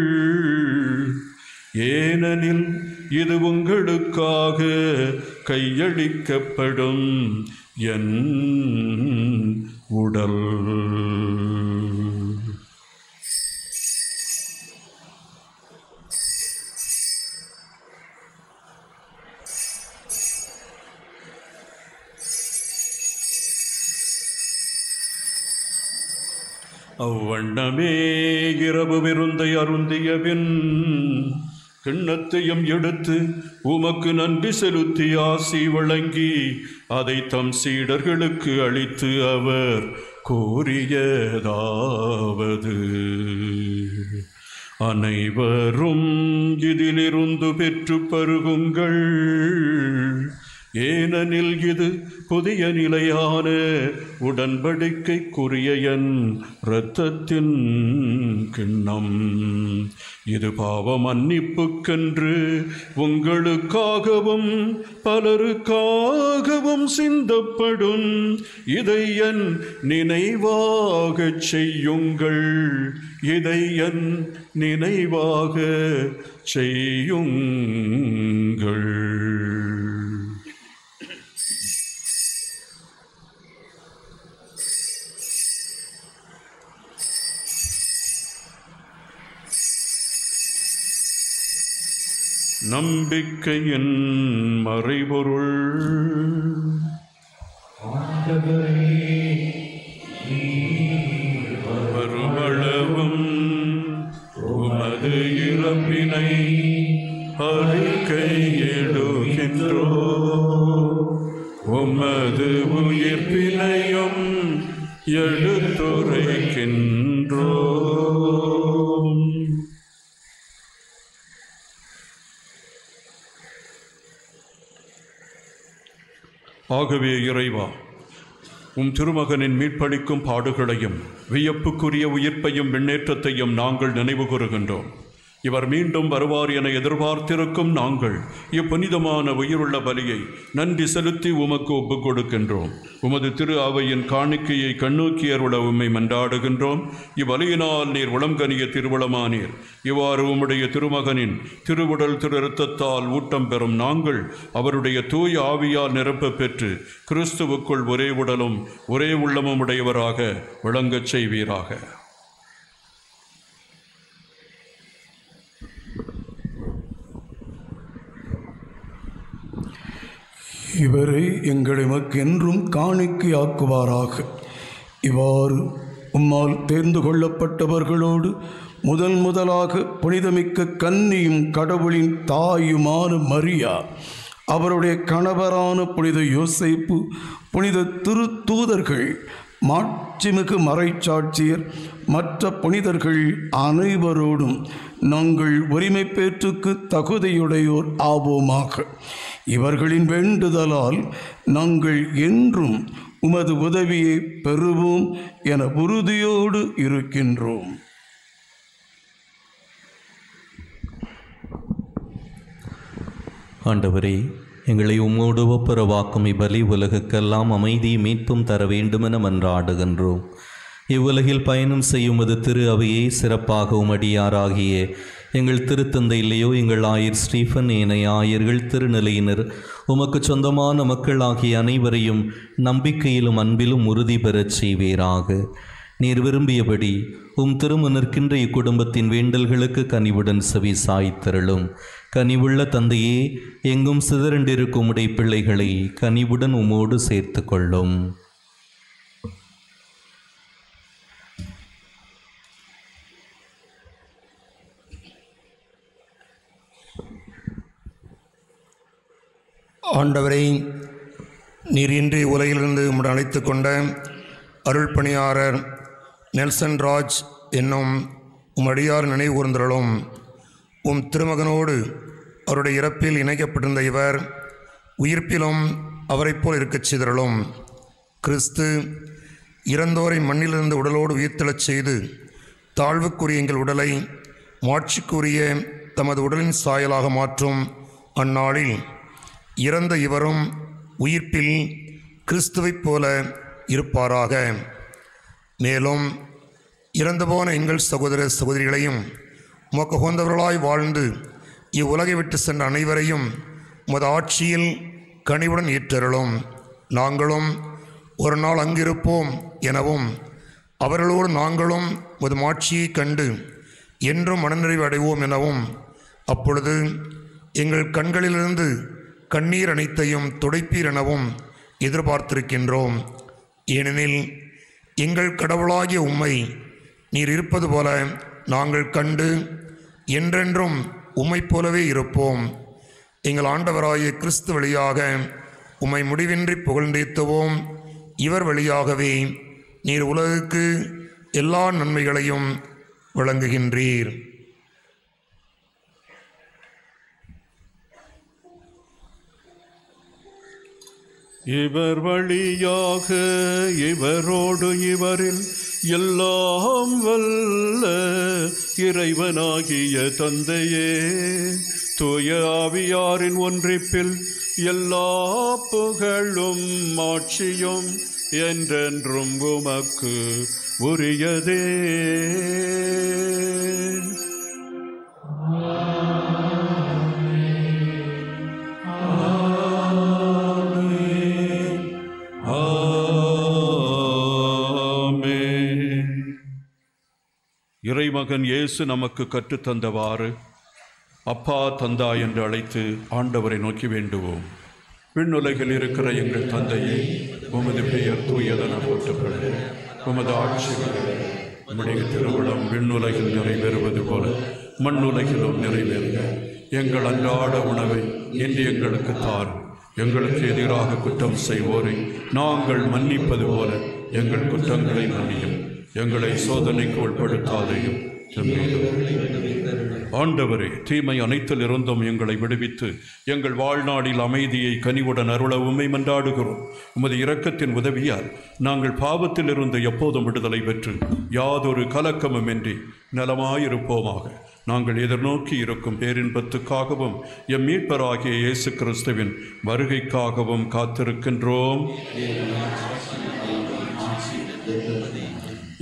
S2: ஏனெனில் இது உங்களுக்காக கையளிக்கப்படும் என் உடல். அவ்வண்ணமே இரவு விருந்தை அருந்தியபின் கிண்ணத்தையும் எடுத்து உமக்கு நன்றி செலுத்தி ஆசி வழங்கி அதை தம் சீடர்களுக்கு அளித்து அவர் கூறியதாவது: அனைவரும் இதிலிருந்து பெற்று பருகுங்கள், ஏனெனில் இது புதிய நிலையான உடன்படிக்கைக்குரிய என் இரத்தத்தின் கிண்ணம். இது பாவ மன்னிப்புக்கென்று உங்களுக்காகவும் பலருக்காகவும் சிந்தப்படும். இதை என் நினைவாகச் செய்யுங்கள், இதை என் நினைவாக செய்யுங்கள். நம்பிக்கையின் மறைபொருள். வருமளவும் உமது இறப்பினை அறிக்கையிடுகின்றோ, உமது உயிர்ப்பினையும் எடுத்துரைக்கின்றோ. ஆகவே இறைவா, உம் திருமகனின் மீட்பளிக்கும் பாடுகளையும் வியப்புக்குரிய உயிர்ப்பையும் விண்ணேற்றத்தையும் நாங்கள் நினைவு கூறுகின்றோம். இவர் மீண்டும் வருவார் என எதிர்பார்த்திருக்கும் நாங்கள் இப்புனிதமான உயிருள்ள பலியை நன்றி செலுத்தி உமக்கு ஒப்புக் கொடுக்கின்றோம். உமது திரு அவையின் காணிக்கையை கண்ணோக்கி அருள உம்மை மன்றாடுகின்றோம். இவ்வலியினால் நீர் உளம்கனிய திருவுளமானீர். இவ்வாறு உம்முடைய திருமகனின் திருவுடல் திரு இரத்தத்தால் ஊட்டம் பெறும் நாங்கள் அவருடைய தூய ஆவியால் நிரப்ப பெற்று கிறிஸ்துவுக்குள் ஒரே உடலும் ஒரே உள்ளமும் உடையவராக விளங்கச் செய்வீராக.
S5: இவரை எங்கள் எமக்கென்றும் காணிக்கையாக்குவாராக. இவ்வாறு உம்மால் தேர்ந்து கொள்ளப்பட்டவர்களோடு முதலாக புனிதமிக்க கன்னியும் கடவுளின் தாயுமான மரியா, அவருடைய கணவரான புனித யோசேப்பு, புனித திருத்தூதர்கள், மாட்சிமிகு மறைச்சாட்சியர், மற்ற புனிதர்கள் அனைவரோடும் நாங்கள் உரிமை பேற்றுக்கு தகுதியுடையோர் ஆவோமாக. இவர்களின் வேண்டுதலால் நாங்கள் என்றும் உமது உதவியை பெறுவோம் என உறுதியோடு இருக்கின்றோம்.
S7: ஆண்டவரே, எங்களை உம்மோடு ஒப்புரவாக்கும் இப்பலி உலகுக்கெல்லாம் அமைதி மீட்பும் தர வேண்டுமென மன்றாடுகின்றோம். இவ்வுலகில் பயணம் செய்யும் அது திரு அவையை சிறப்பாக உமடியாராகிய எங்கள் திருத்தந்தை இல்லையோ எங்கள் ஆயர் ஸ்டீஃபன், ஏனைய ஆயர்கள், திருநிலையினர், உமக்கு சொந்தமான மக்களாகிய அனைவரையும் நம்பிக்கையிலும் அன்பிலும் உறுதி பெறச் செய்வீராக. நீர் விரும்பியபடி உம் திருமுன்னிற்கின்ற இக்குடும்பத்தின் வேண்டல்களுக்கு கனிவுடன் செவி சாய்த்தருளும். கனிவுள்ள தந்தையே, எங்கும் சிதறண்டிருக்கும் உடைய பிள்ளைகளை கனிவுடன் உமோடு சேர்த்து கொள்ளும்.
S8: ஆண்டவரை, நீர் இன்றி உலகிலிருந்து உம்முடன் அழைத்து கொண்ட அருள் பணியாளர் நெல்சன் ராஜ் என்னும் உம்மடியார் நினைவு கூர்ந்தருளும். உம் திருமகனோடு அவருடைய இறப்பில் இணைக்கப்பட்டிருந்த இவர் உயிர்ப்பிலும் அவரைப் போல் இருக்கச் செய்தருளும். கிறிஸ்து இறந்தோரை மண்ணிலிருந்து உடலோடு உயிர்த்தெழச் செய்து தாழ்வுக்குரிய எங்கள் உடலை மாட்சிக்குரிய தமது உடலின் சாயலாக மாற்றும் அந்நாளில் இறந்த இவரும் உயிர்ப்பில் கிறிஸ்துவைப் போல இருப்பாராக. மேலும் இறந்துபோன எங்கள் சகோதர சகோதரிகளையும் உமக்கு உகந்தவர்களாய் வாழ்ந்து இவ்வுலகை விட்டு சென்ற அனைவரையும் உமது ஆட்சியில் கனிவுடன் ஏற்றருளும். நாங்களும் ஒரு நாள் அங்கிருப்போம் எனவும் அவர்களோடு நாங்களும் உமது மாட்சியை கண்டு என்றும் மனநிறைவு அடைவோம் எனவும், அப்பொழுது எங்கள் கண்களிலிருந்து கண்ணீர் அனைத்தையும் துடைப்பீர் எனவும் எதிர்பார்த்திருக்கின்றோம். ஏனெனில் எங்கள் கடவுளாகிய உம்மை நீர் இருப்பது போல நாங்கள் கண்டு என்றென்றும் உம்மைப் போலவே இருப்போம். எங்கள் ஆண்டவராகிய கிறிஸ்து வழியாக உம்மை முடிவின்றி புகழ்ந்தேத்துவோம். இவர் வழியாகவே நீர் உலகுக்கு எல்லா நன்மைகளையும் வழங்குகின்றீர்.
S2: இவர் வழியாக இவரோடு இவரில் எல்லாம் வல்ல இறைவனாகிய தந்தையே, தூய ஆவியாரின் ஒன்றிப்பில் எல்லா புகழும் ஆட்சியும் என்றென்றும் உமக்கு உரியதே. இறைமகன் இயேசு நமக்கு கற்றுத்தந்தவாறு அப்பா தந்தா என்று அழைத்து ஆண்டவரை நோக்கி வேண்டுவோம். விண்ணுலகில் இருக்கிற எங்கள் தந்தையே, உமது பெயர் தூயதென போற்றப்படுக. உமது ஆட்சி வருக. உம்முடைய திருவுளம் விண்ணுலகில் நிறைவேறுவது போல மண்ணுலகிலும் நிறைவேறுக. எங்கள் அன்றாட உணவை இன்று எங்களுக்கு தாரும். எங்களுக்கு எதிராக குற்றம் செய்வோரை நாங்கள் மன்னிப்பது போல எங்கள் குற்றங்களை மன்னியும். எங்களை சோதனைக்கு உட்படுத்தாதையும் ஆண்டவரே, தீமை அனைத்தில் இருந்தும் எங்களை விடுவித்து எங்கள் வாழ்நாளில் அமைதியை கனிவுடன் அருள உம்மை மன்றாடுகிறோம். உமது இரக்கத்தின் உதவியால் நாங்கள் பாவத்தில் இருந்து எப்போதும் விடுதலை பெற்று யாதொரு கலக்கமுமின்றி நலமாயிருப்போமாக. நாங்கள் எதிர்நோக்கி இருக்கும் பேரின்பத்துக்காகவும் எம் மீட்பராகிய இயேசு கிறிஸ்துவின் வருகைக்காகவும் காத்திருக்கின்றோம்.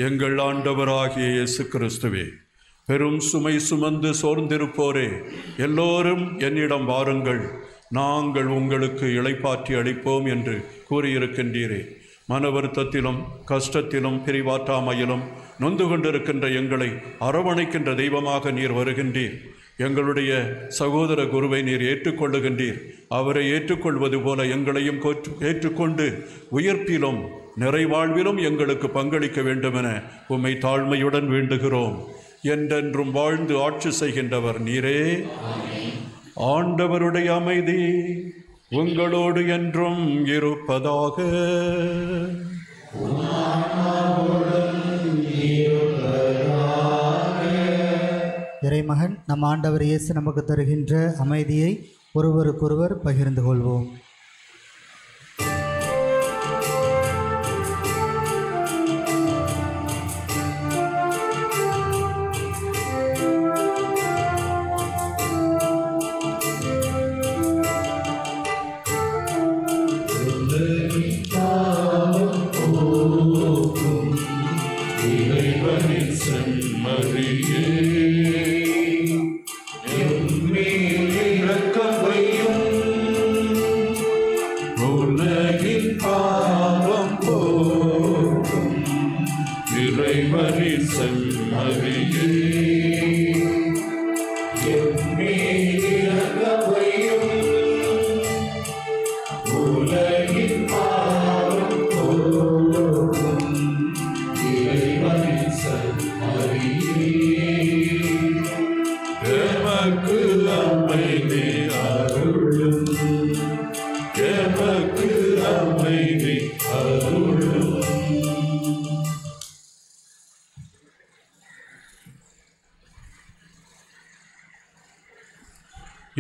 S2: எங்கள் ஆண்டவராகிய இயேசு கிறிஸ்துவே, பெரும் சுமை சுமந்து சோர்ந்திருப்போரே, எல்லோரும் என்னிடம் வாருங்கள், நாங்கள் உங்களுக்கு இளைப்பாற்றி அளிப்போம் என்று கூறியிருக்கின்றீரே. மன வருத்தத்திலும் கஷ்டத்திலும் பிரிவாற்றாமையிலும் நொந்து கொண்டிருக்கின்ற எங்களை அரவணைக்கின்ற தெய்வமாக நீர் வருகின்றீர். எங்களுடைய சகோதர குருவை நீர் ஏற்றுக்கொள்ளுகின்றீர். அவரை ஏற்றுக்கொள்வது போல எங்களையும் ஏற்றுக்கொண்டு உயிர்ப்பிலும் நிறைவாழ்விலும் எங்களுக்கு பங்களிக்க வேண்டுமென உம்மை தாழ்மையுடன் வேண்டுகிறோம். என்றென்றும் வாழ்ந்து ஆட்சி செய்கின்றவர் நீரே. ஆண்டவருடைய அமைதி உங்களோடு என்றும் இருப்பதாக.
S9: இறைமகன் நம் ஆண்டவர் இயேசு நமக்கு தருகின்ற அமைதியை ஒருவருக்கொருவர் பகிர்ந்து கொள்வோம்.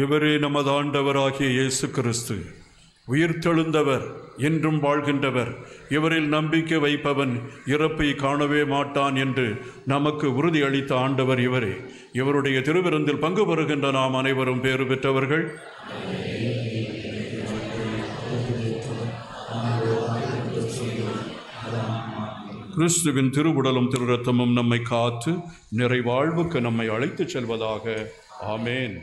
S2: இவரே நமது ஆண்டவராகிய இயேசு கிறிஸ்து, உயிர்த்தெழுந்தவர், என்றும் வாழ்கின்றவர். இவரில் நம்பிக்கை வைப்பவன் இறப்பை காணவே மாட்டான் என்று நமக்கு உறுதி அளித்த ஆண்டவர் இவரே. இவருடைய திருவிருந்தில் பங்கு பெறுகின்ற நாம் அனைவரும் பேறு பெற்றவர்கள். கிறிஸ்துவின் திருவுடலும் திரு இரத்தமும் நம்மை காத்து நிறைவாழ்வுக்கு நம்மை அழைத்துச் செல்வதாக. ஆமேன்.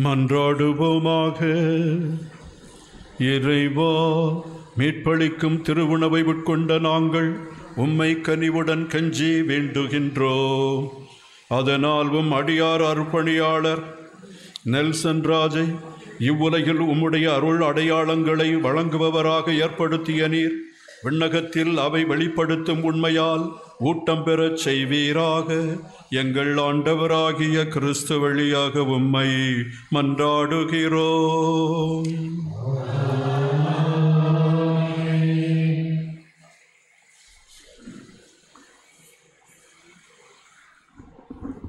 S2: மன்றாடுவோமாக. இறைவா, மீட்பளிக்கும் திருவுணவை உட்கொண்ட நாங்கள் உம்மை கனிவுடன் கஞ்சி வேண்டுகின்றோம். அதனால் அடியார் அர்ப்பணியாளர் நெல்சன் ராஜை இவ்வுலகில் உம்முடைய அருள் அடையாளங்களை வழங்குபவராக ஏற்படுத்திய நீர் விண்ணகத்தில் அவை வெளிப்படுத்தும் உண்மையால் ஊட்டம் பெறச் செய்வீராக. எங்கள் ஆண்டவராகிய கிறிஸ்து வழியாக உம்மை மன்றாடுகிறோம்.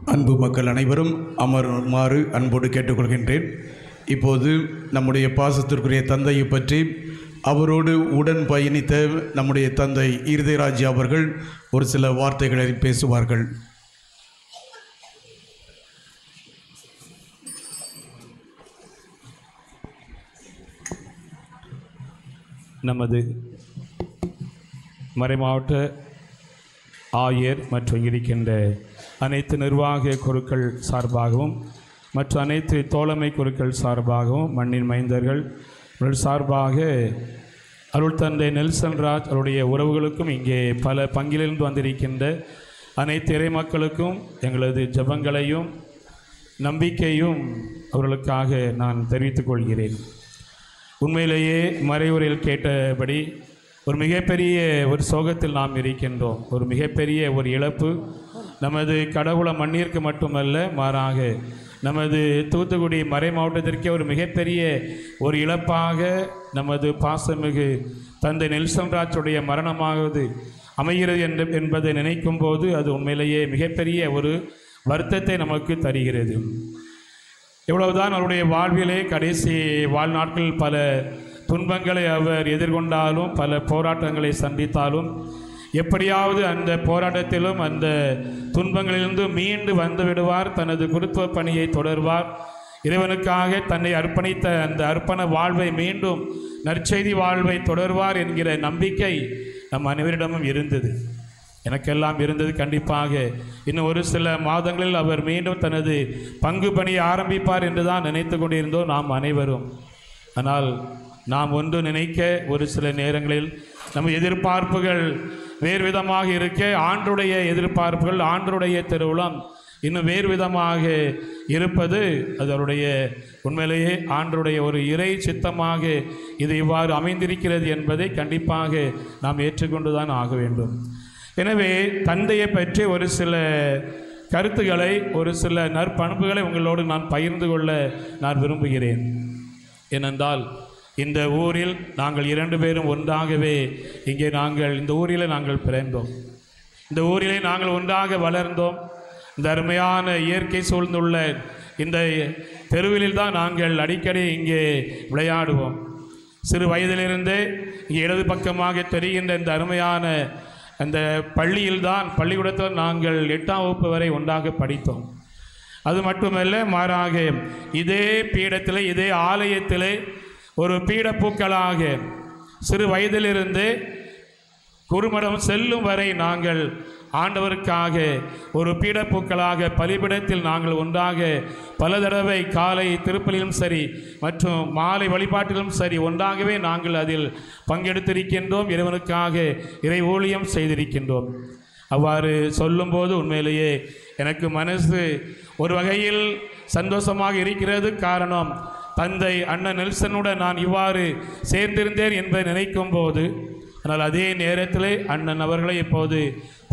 S10: அன்பு மக்கள் அனைவரும் அமருமாறு அன்போடு கேட்டுக்கொள்கின்றேன். இப்போது நம்முடைய பாசத்திற்குரிய தந்தையை பற்றி அவரோடு உடன் பயணித்த நம்முடைய தந்தை இருதயராஜ் அவர்கள் ஒரு சில வார்த்தைகளை பேசுவார்கள்.
S4: நமது மறைமாவட்ட ஆயர் மற்றும் இருக்கின்ற அனைத்து நிர்வாக குழுக்கள் சார்பாகவும்
S11: மற்ற அனைத்து தோழமை குருக்கள் சார்பாகவும் மண்ணின் மைந்தர்கள் சார்பாக அருள் தந்தை நெல்சன் ராஜ் அவருடைய உறவுகளுக்கும் இங்கே பல பங்கிலிருந்து வந்திருக்கின்ற அனைத்து இறைமக்களுக்கும் எங்களது ஜெபங்களையும் நம்பிக்கையும் அவர்களுக்காக நான் தெரிவித்துக் கொள்கிறேன். உண்மையிலேயே மறைவுரையில் கேட்டபடி ஒரு மிகப்பெரிய ஒரு சோகத்தில் நாம் இருக்கின்றோம். ஒரு மிகப்பெரிய ஒரு இழப்பு நமது கடவுள மண்ணிற்கு மட்டுமல்ல, மாறாக நமது தூத்துக்குடி மறை மாவட்டத்திற்கே ஒரு மிகப்பெரிய ஒரு இழப்பாக நமது பாசமிகு தந்தை நெல்சன் ராஜுடைய மரணமாவது அமைகிறது என்பதை நினைக்கும் போது அது உண்மையிலேயே மிகப்பெரிய ஒரு வருத்தத்தை நமக்கு தருகிறது. எவ்வளவுதான் அவருடைய வாழ்விலே கடைசி வாழ்நாட்கள் பல துன்பங்களை அவர் எதிர்கொண்டாலும், பல போராட்டங்களை சந்தித்தாலும், எப்படியாவது அந்த போராட்டத்திலும் அந்த துன்பங்களிலிருந்து மீண்டு வந்து விடுவார். தனது குருத்துவ பணியை தொடர்வார். இறைவனுக்காக தன்னை அர்ப்பணித்த அந்த அர்ப்பண வாழ்வை மீண்டும் நற்செய்தி வாழ்வை தொடர்வார் என்கிற நம்பிக்கை நம் அனைவரிடமும் இருந்தது. எனக்கெல்லாம் இருந்தது. கண்டிப்பாக இன்னும் ஒரு சில மாதங்களில் அவர் மீண்டும் தனது பங்கு பணியை ஆரம்பிப்பார் என்று தான் நினைத்து கொண்டிருந்தோம் நாம் அனைவரும். ஆனால் நாம் ஒன்று நினைக்க ஒரு சில நேரங்களில் நம்ம எதிர்பார்ப்புகள் வேறு விதமாக இருக்க, ஆண்டுடைய எதிர்பார்ப்புகள், ஆண்டுடைய திருவுளம் இன்னும் வேறு விதமாக இருப்பது அது அவருடைய உண்மையிலேயே ஆண்டுடைய ஒரு இறை சித்தமாக இது இவ்வாறு அமைந்திருக்கிறது என்பதை கண்டிப்பாக நாம் ஏற்றுக்கொண்டு தான் ஆக வேண்டும். எனவே தந்தையை பற்றி ஒரு சில கருத்துக்களை, ஒரு சில நற்பண்புகளை உங்களோடு நான் பகிர்ந்து கொள்ள நான் விரும்புகிறேன். ஏனென்றால் இந்த ஊரில் நாங்கள் 2 பேரும் ஒன்றாகவே இங்கே இந்த ஊரில் நாங்கள் பிறந்தோம். இந்த ஊரிலே நாங்கள் ஒன்றாக வளர்ந்தோம். இந்த அருமையான இயற்கை சூழ்ந்துள்ள இந்த தெருவிலில் தான் நாங்கள் அடிக்கடி இங்கே விளையாடுவோம். சிறு வயதிலிருந்தே இங்கே இடது பக்கமாக தெரிகின்ற இந்த அருமையான அந்த பள்ளிக்கூடத்தில் நாங்கள் 8ஆம் வகுப்பு வரை ஒன்றாக படித்தோம். அது மட்டுமல்ல, மாறாக இதே பீடத்திலே, இதே ஆலயத்திலே ஒரு பீடப்பூக்களாக சிறு வயதிலிருந்து குருமடம் செல்லும் வரை நாங்கள் ஆண்டவருக்காக ஒரு பீடப்பூக்களாக பலிபிடத்தில் நாங்கள் ஒன்றாக பல தடவை காலை திருப்பலிலும் சரி மற்றும் மாலை வழிபாட்டிலும் சரி ஒன்றாகவே நாங்கள் அதில் பங்கெடுத்திருக்கின்றோம். இறைவனுக்காக இறை ஊழியம் செய்திருக்கின்றோம். அவ்வாறு சொல்லும்போது உண்மையிலேயே எனக்கு மனசு ஒரு வகையில் சந்தோஷமாக இருக்கிறது. காரணம், தந்தை அண்ணன் நெல்சனுடன் நான் இவ்வாறு சேர்ந்திருந்தேன் என்பதை நினைக்கும் போது, ஆனால் அதே நேரத்தில் அண்ணன் அவர்களை இப்போது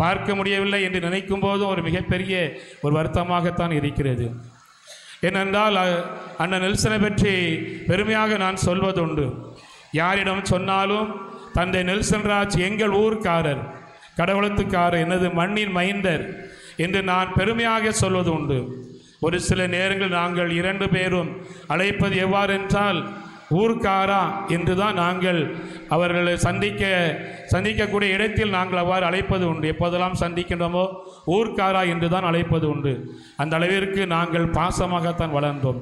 S11: பார்க்க முடியவில்லை என்று நினைக்கும் போதும் ஒரு மிகப்பெரிய ஒரு வருத்தமாகத்தான் இருக்கிறது. ஏனென்றால் அண்ணன் நெல்சனை பற்றி பெருமையாக நான் சொல்வதுண்டு. யாரிடம் சொன்னாலும் தந்தை நெல்சன் ராஜ் எங்கள் ஊர்க்காரர், கடவுளத்துக்காரர், எனது மண்ணின் மைந்தர் என்று நான் பெருமையாக சொல்வது உண்டு. ஒரு சில நேரங்கள் நாங்கள் 2 பேரும் அழைப்பது எவ்வாறென்றால் ஊர்க்காரா என்று தான் நாங்கள் அவர்களை சந்திக்கக்கூடிய இடத்தில் நாங்கள் அவ்வாறு அழைப்பது உண்டு. எப்போதெல்லாம் சந்திக்கின்றோமோ ஊர்க்காரா என்று தான் அழைப்பது உண்டு. அந்த அளவிற்கு நாங்கள் பாசமாகத்தான் வளர்ந்தோம்.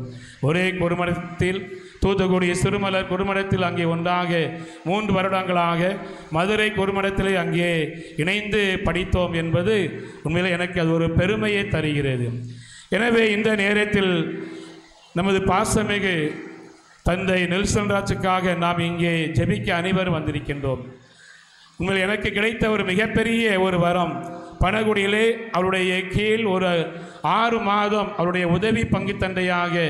S11: ஒரே குருமடத்தில், தூத்துக்குடி சிறுமலர் குருமடத்தில் அங்கே ஒன்றாக 3 வருடங்களாக மதுரை குருமடத்திலே அங்கே இணைந்து படித்தோம் என்பது உண்மையில் எனக்கு அது ஒரு பெருமையை தருகிறது. எனவே இந்த நேரத்தில் நமது பாசமிகு தந்தை நெல்சன் ராஜுக்காக நாம் இங்கே ஜெபிக்க அனைவரும் வந்திருக்கின்றோம். உண்மையில் எனக்கு கிடைத்த ஒரு மிகப்பெரிய ஒரு வரம், பனகுடியிலே அவருடைய கீழ் ஒரு 6 மாதம் அவருடைய உதவி பங்கு தந்தையாக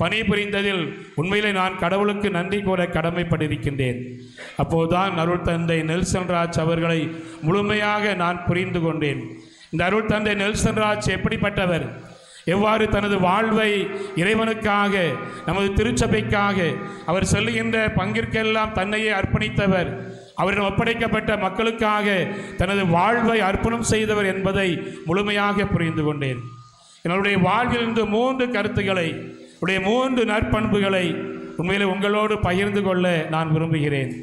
S11: பணிபுரிந்ததில் உண்மையிலே நான் கடவுளுக்கு நன்றி கூற கடமைப்பட்டிருக்கின்றேன். அப்போதுதான் அருள் தந்தை நெல்சன் ராஜ் அவர்களை முழுமையாக நான் புரிந்து கொண்டேன். இந்த அருள் தந்தை நெல்சன் ராஜ் எப்படிப்பட்டவர், எவ்வாறு தனது வாழ்வை இறைவனுக்காக, நமது திருச்சபைக்காக, அவர் செல்லுகின்ற பங்கிற்கெல்லாம் தன்னையே அர்ப்பணித்தவர், அவரிடம் ஒப்படைக்கப்பட்ட மக்களுக்காக தனது வாழ்வை அர்ப்பணம் செய்தவர் என்பதை முழுமையாக புரிந்து கொண்டேன். என்னுடைய வாழ்விலிருந்து 3 கருத்துக்களை, உடைய 3 நற்பண்புகளை உண்மையிலே உங்களோடு பகிர்ந்து கொள்ள நான் விரும்புகிறேன்.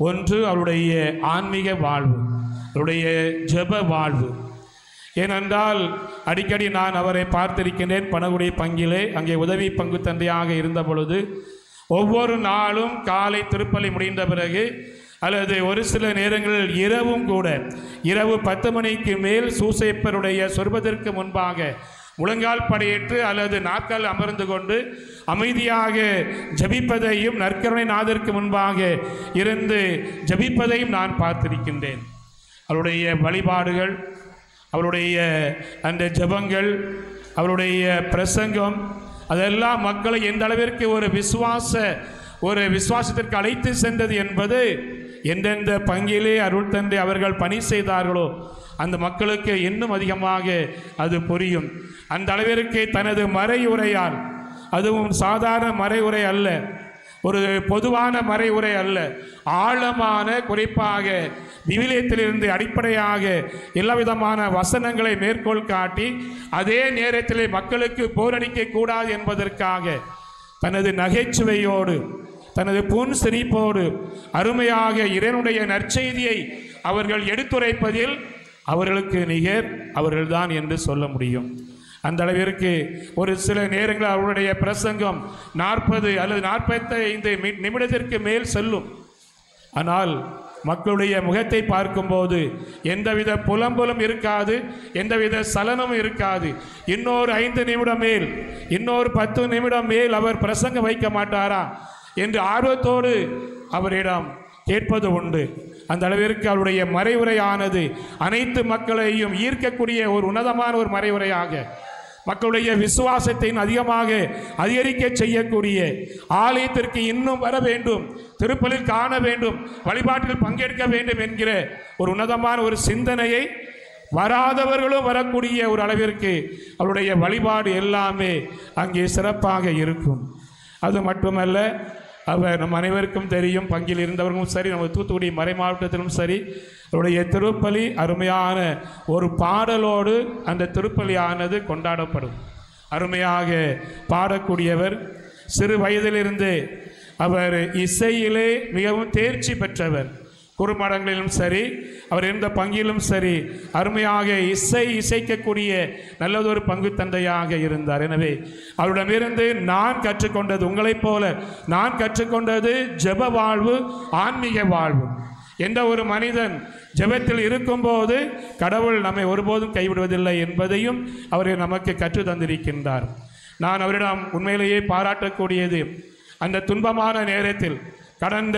S11: ஒன்று, அவருடைய ஆன்மீக வாழ்வு, அவருடைய ஜெப வாழ்வு. ஏனென்றால் அடிக்கடி நான் அவரை பார்த்திருக்கின்றேன். பனகுடி பங்கிலே அங்கே உதவி பங்கு தந்தையாக இருந்த பொழுது ஒவ்வொரு நாளும் காலை திருப்பலி முடிந்த பிறகு அல்லது ஒரு சில நேரங்களில் இரவும் கூட, இரவு 10 மணிக்கு மேல் சூசைப்பருடைய சொர்பதற்கு முன்பாக முழங்கால் படையேற்று அல்லது நாற்கால் அமர்ந்து கொண்டு அமைதியாக ஜபிப்பதையும் நற்கருணை நாதருக்கு முன்பாக இருந்து ஜபிப்பதையும் நான் பார்த்திருக்கின்றேன். அவருடைய வழிபாடுகள், அவருடைய அந்த ஜபங்கள், அவருடைய பிரசங்கம் அதெல்லாம் மக்களை எந்த அளவிற்கு ஒரு விசுவாசத்திற்கு அழைத்து சென்றது என்பது எந்தெந்த பங்கிலே அருள் தந்தை அவர்கள் பணி செய்தார்களோ அந்த மக்களுக்கு இன்னும் அதிகமாக அது புரியும். அந்த அளவிற்கு தனது மறையுரையால், அதுவும் சாதாரண மறையுரை அல்ல, ஒரு பொதுவான மறையுரை அல்ல, ஆழமான, குறிப்பாக விவிலியத்திலிருந்து அடிப்படையாக எல்லா விதமான வசனங்களை மேற்கோள் காட்டி அதே நேரத்தில் மக்களுக்கு போரடிக்க கூடாது என்பதற்காக தனது நகைச்சுவையோடு, தனது புன் சிரிப்போடு அருமையாக இறைவனுடைய நற்செய்தியை அவர்கள் எடுத்துரைப்பதில் அவர்களுக்கு நிகர் அவர்கள்தான் என்று சொல்ல முடியும். அந்த அளவிற்கு ஒரு சில நேரங்களில் அவருடைய பிரசங்கம் 40 அல்லது 45 நிமிடத்திற்கு மேல் செல்லும். ஆனால் மக்களுடைய முகத்தை பார்க்கும்போது எந்தவித புலம்பலும் இருக்காது, எந்தவித சலனமும் இருக்காது. இன்னொரு 5 நிமிடம் மேல், இன்னொரு 10 நிமிடம் மேல் அவர் பிரசங்கம் வைக்க மாட்டாரா என்று ஆர்வத்தோடு அவரிடம் கேட்பது உண்டு. அந்த அளவிற்கு அவருடைய மறைவுரையானது அனைத்து மக்களையும் ஈர்க்கக்கூடிய ஒரு உன்னதமான ஒரு மறைவுரையாக, மக்களுடைய விசுவாசத்தை அதிகமாக அதிகரிக்க செய்யக்கூடிய, ஆலயத்திற்கு இன்னும் வர வேண்டும், திருப்பலில் காண வேண்டும், வழிபாட்டில் பங்கேற்க வேண்டும் என்கிற ஒரு உன்னதமான ஒரு சிந்தனையை வராதவர்களும் வரக்கூடிய ஒரு அளவிற்கு அவருடைய வழிபாடு எல்லாமே அங்கே சிறப்பாக இருக்கும். அது மட்டுமல்ல, அவர் நம் அனைவருக்கும் தெரியும், பங்கில் இருந்தவர்களும் சரி, நம்ம தூத்துக்குடி மறை மாவட்டத்திலும் சரி, அவருடைய திருப்பலி அருமையான ஒரு பாடலோடு அந்த திருப்பலியானது கொண்டாடப்படும். அருமையாக பாடக்கூடியவர், சிறு வயதிலிருந்து அவர் இசையிலே மிகவும் தேர்ச்சி பெற்றவர். குறுமடங்களிலும் சரி, அவர் இருந்த பங்கிலும் சரி, அருமையாக இசைக்கக்கூடிய நல்லதொரு பங்கு தந்தையாக இருந்தார். எனவே அவரிடமிருந்து நான் கற்றுக்கொண்டது, உங்களைப் போல நான் கற்றுக்கொண்டது ஜெப வாழ்வு, ஆன்மீக வாழ்வு. எந்த ஒரு மனிதன் ஜெபத்தில் இருக்கும்போது கடவுள் நம்மை ஒருபோதும் கைவிடுவதில்லை என்பதையும் அவர் நமக்கு கற்று தந்திருக்கின்றார். நான் அவரிடம் உண்மையிலேயே பாராட்டக்கூடியது, அந்த துன்பமான நேரத்தில் கடந்த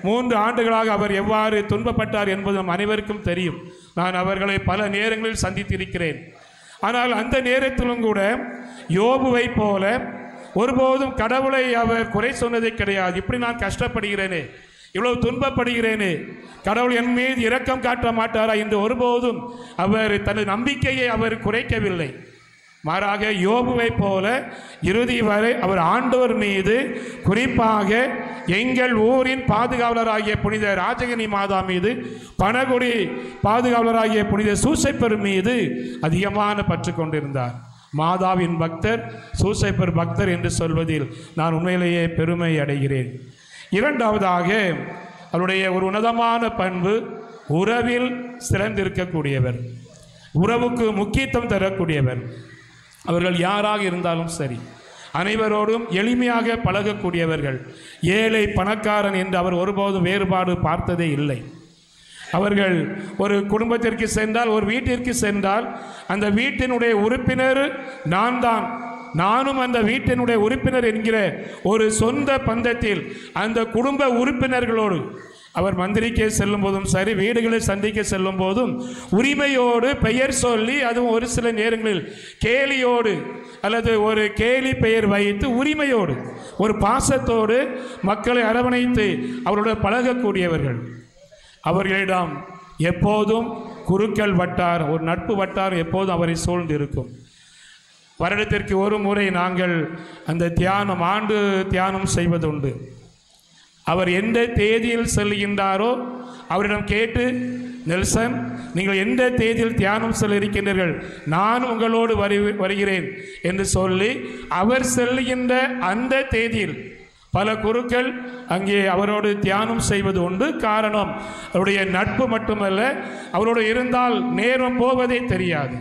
S11: 3 ஆண்டுகளாக அவர் எவ்வாறு துன்பப்பட்டார் என்பது நம் அனைவருக்கும் தெரியும். நான் அவர்களை பல நேரங்களில் சந்தித்திருக்கிறேன். ஆனால் அந்த நேரத்திலும் கூட யோபுவை போல ஒருபோதும் கடவுளை அவர் குறை சொன்னதே கிடையாது. இப்படி நான் கஷ்டப்படுகிறேனே, இவ்வளவு துன்பப்படுகிறேனே, கடவுள் என் மீது இரக்கம் காட்ட மாட்டாரா என்று ஒருபோதும் அவர் தனது நம்பிக்கையை அவர் குறைக்கவில்லை. மாறாக யோபுவை போல இறுதி வரை அவர் ஆண்டவர் மீது, குறிப்பாக எங்கள் ஊரின் பாதுகாவலராகிய புனித ராஜகினி மாதா மீது, பனகுடி பாதுகாவலராகிய புனித சூசைப்பர் மீது அதிகமான பற்று கொண்டிருந்தார். மாதாவின் பக்தர், சூசைப்பர் பக்தர் என்று சொல்வதில் நான் உண்மையிலேயே பெருமை அடைகிறேன். இரண்டாவதாக அவருடைய ஒரு உன்னதமான பண்பு, உறவில் சிறந்திருக்கக்கூடியவர், உறவுக்கு முக்கியத்துவம் தரக்கூடியவர். அவர்கள் யாராக இருந்தாலும் சரி, அனைவரோடும் எளிமையாக பழகக்கூடியவர்கள். ஏழை பணக்காரன் என்று அவர் ஒருபோதும் வேறுபாடு பார்த்ததே இல்லை. அவர்கள் ஒரு குடும்பத்திற்கு சென்றால், ஒரு வீட்டிற்கு சென்றால், அந்த வீட்டினுடைய உறுப்பினர் நான் தான், நானும் அந்த வீட்டினுடைய உறுப்பினர் என்கிற ஒரு சொந்த பந்தத்தில் அந்த குடும்ப உறுப்பினர்களோடு அவர் மந்திரிக்க செல்லும் போதும் சரி, வீடுகளை சந்திக்க செல்லும் போதும் உரிமையோடு பெயர் சொல்லி, அதுவும் ஒரு சில நேரங்களில் கேலியோடு அல்லது ஒரு கேலி பெயர் வைத்து உரிமையோடு ஒரு பாசத்தோடு மக்களை அரவணைத்து அவருடைய பழகக்கூடியவர்கள். அவர்களிடம் எப்போதும் குருக்கள் வட்டாரம், ஒரு நட்பு வட்டாரம் எப்போதும் அவரை சூழ்ந்து இருக்கும். வருடத்திற்கு ஒரு முறை நாங்கள் அந்த தியானம், ஆண்டு தியானம் செய்வதுண்டு. அவர் எந்த தேதியில் செல்கின்றாரோ அவரிடம் கேட்டு, நெல்சன், நீங்கள் எந்த தேதியில் தியானம் செல்ல இருக்கின்றீர்கள், நான் உங்களோடு வருகிறேன் என்று சொல்லி அவர் செல்கின்ற அந்த தேதியில் பல குருக்கள் அங்கே அவரோடு தியானம் செய்வது உண்டு. காரணம், அவருடைய நட்பு மட்டுமல்ல, அவரோடு இருந்தால் நேரம் போவதே தெரியாது.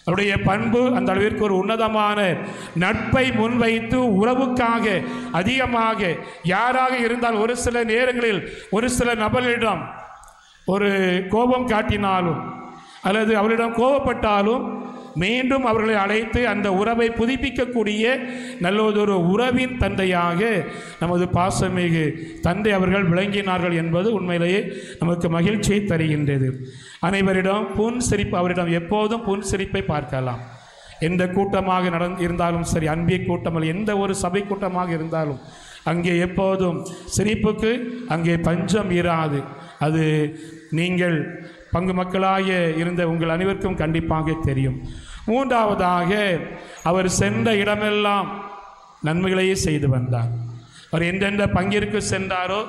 S11: அவருடைய பண்பு அந்த அளவிற்கு ஒரு உன்னதமான நட்பை முன்வைத்து உறவுக்காக அதிகமாக யாராக இருந்தால், ஒரு சில நேரங்களில் ஒரு சில நபர்களிடம் ஒரு கோபம் காட்டினாலும் அல்லது அவரிடம் கோபப்பட்டாலும் மீண்டும் அவர்களை அழைத்து அந்த உறவை புதுப்பிக்கக்கூடிய நல்லதொரு உறவின் தந்தையாக நமது பாசமிகு தந்தை அவர்கள் விளங்கினார்கள் என்பது உண்மையிலேயே நமக்கு மகிழ்ச்சியை தருகின்றது. அனைவரிடம் புன்சிரிப்பு, அவரிடம் எப்போதும் புன்சிரிப்பை பார்க்கலாம். எந்த கூட்டமாக இருந்தாலும் சரி, அன்பிய கூட்டம் எந்த ஒரு சபை கூட்டமாக இருந்தாலும் அங்கே எப்போதும் சிரிப்புக்கு அங்கே பஞ்சம் இராது. அது நீங்கள் பங்கு மக்களாக இருந்த உங்கள் அனைவருக்கும் கண்டிப்பாக தெரியும். மூன்றாவதாக, அவர் சென்ற இடமெல்லாம் நன்மைகளையே செய்து வந்தார். அவர் எந்தெந்த பங்கிற்கு சென்றாரோ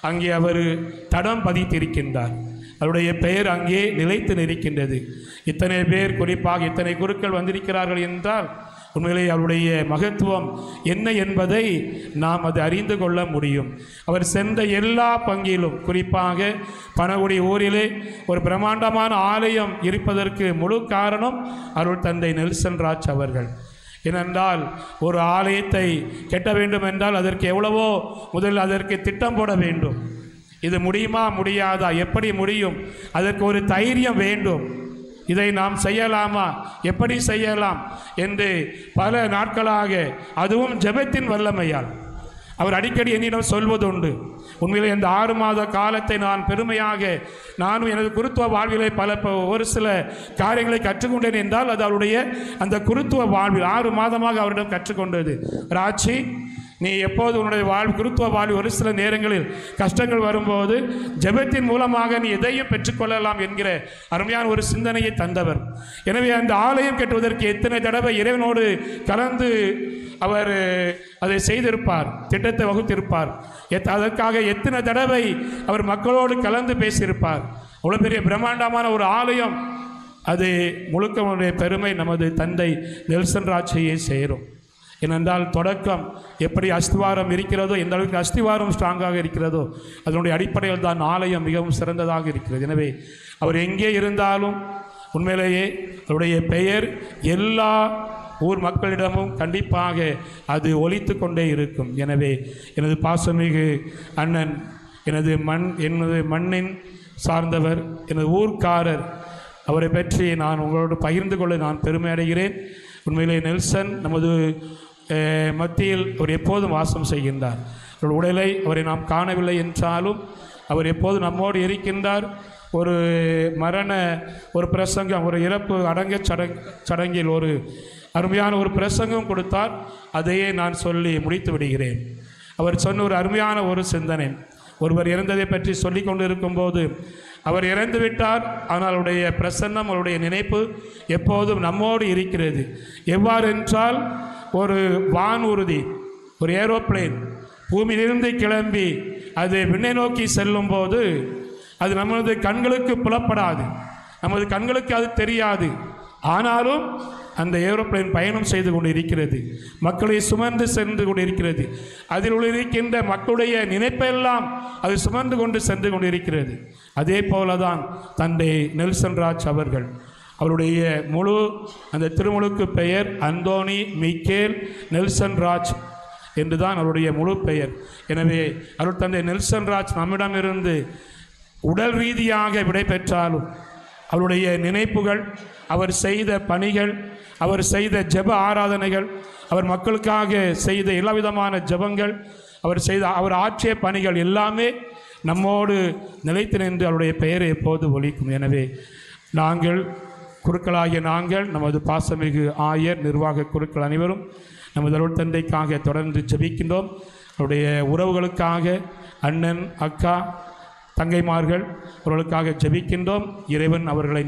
S11: அங்கே அவர் தடம் பதித்திருக்கின்றார். அவருடைய பெயர் அங்கே நிலைத்து நிற்கின்றது. இத்தனை பேர், குறிப்பாக இத்தனை குருக்கள் வந்திருக்கிறார்கள் என்றால் உண்மையிலே அவருடைய மகத்துவம் என்ன என்பதை நாம் அது அறிந்து கொள்ள முடியும். அவர் சென்ற எல்லா பங்கிலும், குறிப்பாக பனகுடி ஊரிலே ஒரு பிரம்மாண்டமான ஆலயம் இருப்பதற்கு முழு காரணம் அருள் தந்தை நெல்சன் ராஜ் அவர்கள். ஏனென்றால் ஒரு ஆலயத்தை கட்ட வேண்டும் என்றால் அதற்கு எவ்வளவோ முதலில் அதற்கு திட்டம் போட வேண்டும். இது முடியுமா முடியாதா, எப்படி முடியும், அதற்கு ஒரு தைரியம் வேண்டும். இதை நாம் செய்யலாமா, எப்படி செய்யலாம் என்று பல நாட்களாக, அதுவும் ஜெபத்தின் வல்லமையால் அவர் அடிக்கடி என்னிடம் சொல்வதுண்டு. உண்மையிலே இந்த 6 மாத காலத்தை நான் பெருமையாக, நானும் எனது குருத்துவ வாழ்விலே ஒரு சில காரியங்களை கற்றுக்கொண்டேன் என்றால் அது அவருடைய அந்த குருத்துவ வாழ்வில் 6 மாதமாக அவரிடம் கற்றுக்கொண்டது. ராட்சி, நீ எப்போது உன்னுடைய குருத்துவ வாழ்வு ஒரு சில நேரங்களில் கஷ்டங்கள் வரும்போது ஜெபத்தின் மூலமாக நீ எதையும் பெற்றுக்கொள்ளலாம் என்கிற அருமையான ஒரு சிந்தனையை தந்தவர். எனவே அந்த ஆலயம் கட்டுவதற்கு எத்தனை தடவை இறைவனோடு கலந்து அவர் அதை செய்திருப்பார், திட்டத்தை வகுத்திருப்பார். அதற்காக எத்தனை தடவை அவர் மக்களோடு கலந்து பேசியிருப்பார். அவ்வளோ பெரிய பிரம்மாண்டமான ஒரு ஆலயம், அது முழுக்கமுடைய பெருமை நமது தந்தை நெல்சன் ராஜையை சேரும். ஏனென்றால் தொடக்கம் எப்படி அஸ்திவாரம் இருக்கிறதோ, எந்த அளவுக்கு அஸ்திவாரம் ஸ்ட்ராங்காக இருக்கிறதோ அதனுடைய அடிப்படையில் தான் ஆலயம் மிகவும் சிறந்ததாக இருக்கிறது. எனவே அவர் எங்கே இருந்தாலும் உண்மையிலேயே அவருடைய பெயர் எல்லா ஊர் மக்களிடமும் கண்டிப்பாக அது ஒலித்து கொண்டே இருக்கும். எனவே எனது பாசமிகு அண்ணன், எனது மண்ணின் சார்ந்தவர், எனது ஊர்க்காரர், அவரை பற்றி நான் உங்களோடு பகிர்ந்து கொள்ள நான் பெருமை அடைகிறேன். உண்மையிலே நெல்சன் நமது மத்தியில் அவர் எப்போதும் வாசம் செய்கின்றார். அவருடைய உடலை அவரை நாம் காணவில்லை என்றாலும் அவர் எப்போது நம்மோடு இருக்கின்றார். ஒரு ஒரு பிரசங்கம், ஒரு இறப்பு அடங்க சடங்கில் ஒரு அருமையான ஒரு பிரசங்கம் கொடுத்தார். அதையே நான் சொல்லி முடித்து விடுகிறேன். அவர் சொன்ன ஒரு அருமையான ஒரு சிந்தனை, ஒருவர் இறந்ததை பற்றி சொல்லி கொண்டு இருக்கும்போது, அவர் இறந்து விட்டார், ஆனால் அவருடைய பிரசன்னம், அவருடைய நினைப்பு எப்போதும் நம்மோடு இருக்கிறது. எவ்வாறு என்றால், ஒரு வானூர்தி, ஒரு ஏரோப்ளேன் பூமியிலிருந்து கிளம்பி அது விண்ணை நோக்கி செல்லும்போது அது நமது கண்களுக்கு புலப்படாது, நமது கண்களுக்கு அது தெரியாது. ஆனாலும் அந்த ஏரோப்ளேன் பயணம் செய்து கொண்டு இருக்கிறது, மக்களை சுமந்து சென்று கொண்டு இருக்கிறது. அதில் இருக்கின்ற மக்களுடைய நினைப்பெல்லாம் அது சுமந்து கொண்டு சென்று கொண்டு இருக்கிறது. அதே போல தான் தந்தை நெல்சன் ராஜ் அவர்கள், அவருடைய முழு அந்த திருமுழுக்கு பெயர் அந்தோனி மிக்கேல் நெல்சன் ராஜ் என்றுதான் அவருடைய முழு பெயர். எனவே அருள் தந்தை நெல்சன் ராஜ் நம்மிடமிருந்து உடல் ரீதியாக விடை பெற்றாலும் அவருடைய நினைப்புகள், அவர் செய்த பணிகள், அவர் செய்த ஜெப ஆராதனைகள், அவர் மக்களுக்காக செய்த எல்லா விதமான ஜெபங்கள், அவர் ஆற்றிய பணிகள் எல்லாமே நம்மோடு நிலைத்து நின்று அவருடைய பெயரை எப்போது ஒலிக்கும். எனவே நாங்கள் குருக்களாகிய நாங்கள், நமது பாசமிகு ஆயர், நிர்வாக குருக்கள் அனைவரும் நமது அருள் தந்தைக்காக தொடர்ந்து ஜெபிக்கின்றோம். அவருடைய உறவுகளுக்காக, அண்ணன், அக்கா, தங்கைமார்கள், அவர்களுக்காக ஜெபிக்கின்றோம். இறைவன் அவர்களை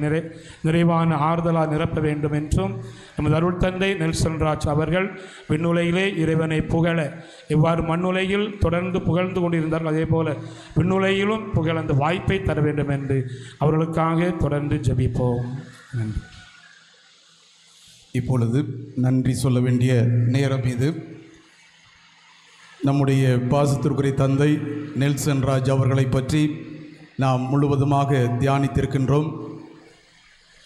S11: நிறைவான ஆறுதலாக நிரப்ப வேண்டும் என்றும், நமது அருள் தந்தை நெல்சன் ராஜ் அவர்கள் விண்ணுலகிலே இறைவனை புகழ எவ்வாறு மண்ணுலகில் தொடர்ந்து புகழ்ந்து கொண்டிருந்தார்கள், அதே போல விண்ணுலகிலும் புகழ அந்த வாய்ப்பை தர வேண்டும் என்று அவர்களுக்காக தொடர்ந்து ஜெபிப்போம். நன்றி.
S10: இப்பொழுது நன்றி சொல்ல வேண்டிய நேரம் இது. நம்முடைய பாசத்திற்குரிய தந்தை நெல்சன் ராஜ் அவர்களை பற்றி நாம் முழுவதுமாக தியானித்திருக்கின்றோம்.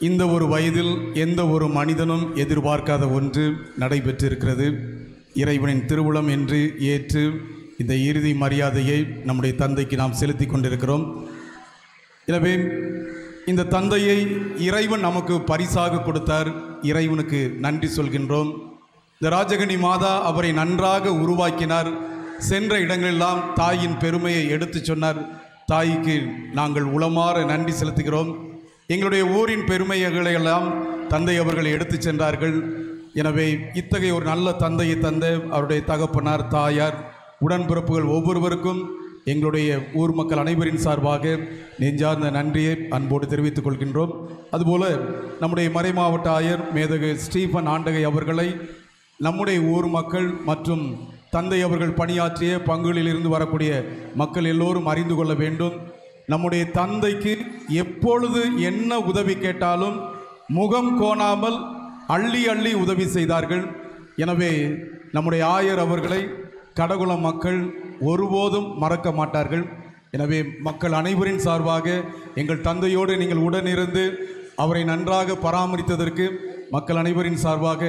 S10: இந்த ஒரு வயதில் எந்த ஒரு மனிதனும் எதிர்பார்க்காத ஒன்று நடைபெற்றிருக்கிறது. இறைவனின் திருவுளம் என்று ஏற்று இந்த இறுதி மரியாதையை நம்முடைய தந்தைக்கு நாம் செலுத்தி கொண்டிருக்கிறோம். எனவே இந்த தந்தையை இறைவன் நமக்கு பரிசாக கொடுத்தார். இறைவனுக்கு நன்றி சொல்கின்றோம். இந்த ராஜகனி மாதா அவரை நன்றாக உருவாக்கினார். சென்ற இடங்களெல்லாம் தாயின் பெருமையை எடுத்து சொன்னார். தாய்க்கு நாங்கள் உளமாற நன்றி செலுத்துகிறோம். எங்களுடைய ஊரின் பெருமைகளை எல்லாம் தந்தை அவர்கள் எடுத்து சென்றார்கள். எனவே இத்தகைய ஒரு நல்ல தந்தையை தந்த அவருடைய தகப்பனார், தாயார், உடன்பிறப்புகள் ஒவ்வொருவருக்கும் எங்களுடைய ஊர் மக்கள் அனைவரின் சார்பாக நெஞ்சார்ந்த நன்றியை அன்போடு தெரிவித்துக் கொள்கின்றோம். அதுபோல நம்முடைய மறைமாவட்ட ஆயர் மேதகு ஸ்டீஃபன் ஆண்டகை அவர்களை நம்முடைய ஊர் மக்கள் மற்றும் தந்தை அவர்கள் பணியாற்றிய பங்குகளிலிருந்து வரக்கூடிய மக்கள் எல்லோரும் அறிந்து கொள்ள வேண்டும். நம்முடைய தந்தைக்கு எப்பொழுது என்ன உதவி கேட்டாலும் முகம் கோணாமல் அள்ளி அள்ளி உதவி செய்தார்கள். எனவே நம்முடைய ஆயர் அவர்களை கடகுளம் மக்கள் ஒருபோதும் மறக்க மாட்டார்கள். எனவே மக்கள் அனைவரின் சார்பாக எங்கள் தந்தையோடு நீங்கள் உடனிருந்து அவரை நன்றாக பராமரித்ததற்கு மக்கள் அனைவரின் சார்பாக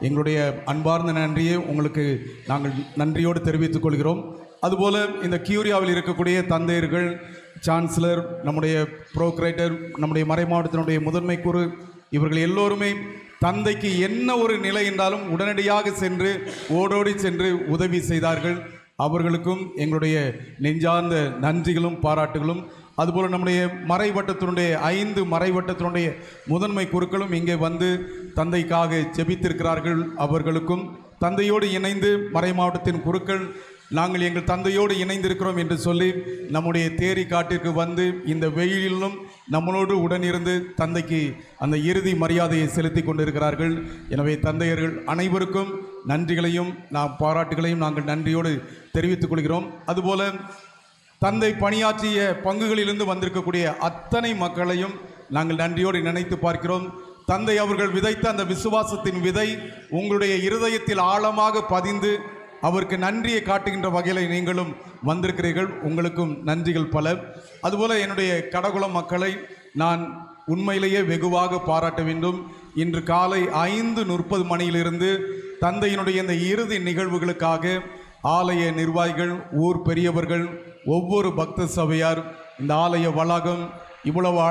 S10: எங்களுடைய அன்பார்ந்த நன்றியை உங்களுக்கு நாங்கள் நன்றியோடு தெரிவித்துக் கொள்கிறோம். அதுபோல் இந்த கியூரியாவில் இருக்கக்கூடிய தந்தையர்கள், சான்சலர், நம்முடைய ப்ரோக்ரேட்டர், நம்முடைய மறைமாவட்டத்தினுடைய முதன்மை குரு, இவர்கள் எல்லோருமே தந்தைக்கு என்ன ஒரு நிலை என்றாலும் உடனடியாக சென்று ஓடோடி சென்று உதவி செய்தார்கள். அவர்களுக்கும் எங்களுடைய நெஞ்சார்ந்த நன்றிகளும் பாராட்டுகளும். அதுபோல் நம்முடைய மறைவட்டத்தினுடைய 5 மறைவட்டத்தினுடைய முதன்மை குருக்களும் இங்கே வந்து தந்தைக்காக ஜெபித்திருக்கிறார்கள். அவர்களுக்கும் தந்தையோடு இணைந்து மறைமாவட்டத்தின் குருக்கள் நாங்கள் எங்கள் தந்தையோடு இணைந்திருக்கிறோம் என்று சொல்லி நம்முடைய தேரி காட்டிற்கு வந்து இந்த வெயிலிலும் நம்மளோடு உடனிருந்து தந்தைக்கு அந்த இறுதி மரியாதையை செலுத்தி கொண்டிருக்கிறார்கள். எனவே தந்தையர்கள் அனைவருக்கும் நன்றிகளையும் பாராட்டுகளையும் நாங்கள் நன்றியோடு தெரிவித்துக் கொள்கிறோம். அதுபோல தந்தை பணியாற்றிய பங்குகளிலிருந்து வந்திருக்கக்கூடிய அத்தனை மக்களையும் நாங்கள் நன்றியோடு நினைத்து பார்க்கிறோம். தந்தை அவர்கள் விதைத்த அந்த விசுவாசத்தின் விதை உங்களுடைய இருதயத்தில் ஆழமாக பதிந்து அவருக்கு நன்றியை காட்டுகின்ற வகையில் நீங்களும் வந்திருக்கிறீர்கள். உங்களுக்கும் நன்றிகள் பல. அதுபோல் என்னுடைய கடகுளம் மக்களை நான் உண்மையிலேயே வெகுவாக பாராட்ட வேண்டும். இன்று காலை 5:30 மணியிலிருந்து தந்தையினுடைய இந்த இறுதி நிகழ்வுகளுக்காக ஆலய நிர்வாகிகள், ஊர் பெரியவர்கள், ஒவ்வொரு பக்த சபையார் இந்த ஆலய வளாகம் இவ்வளவு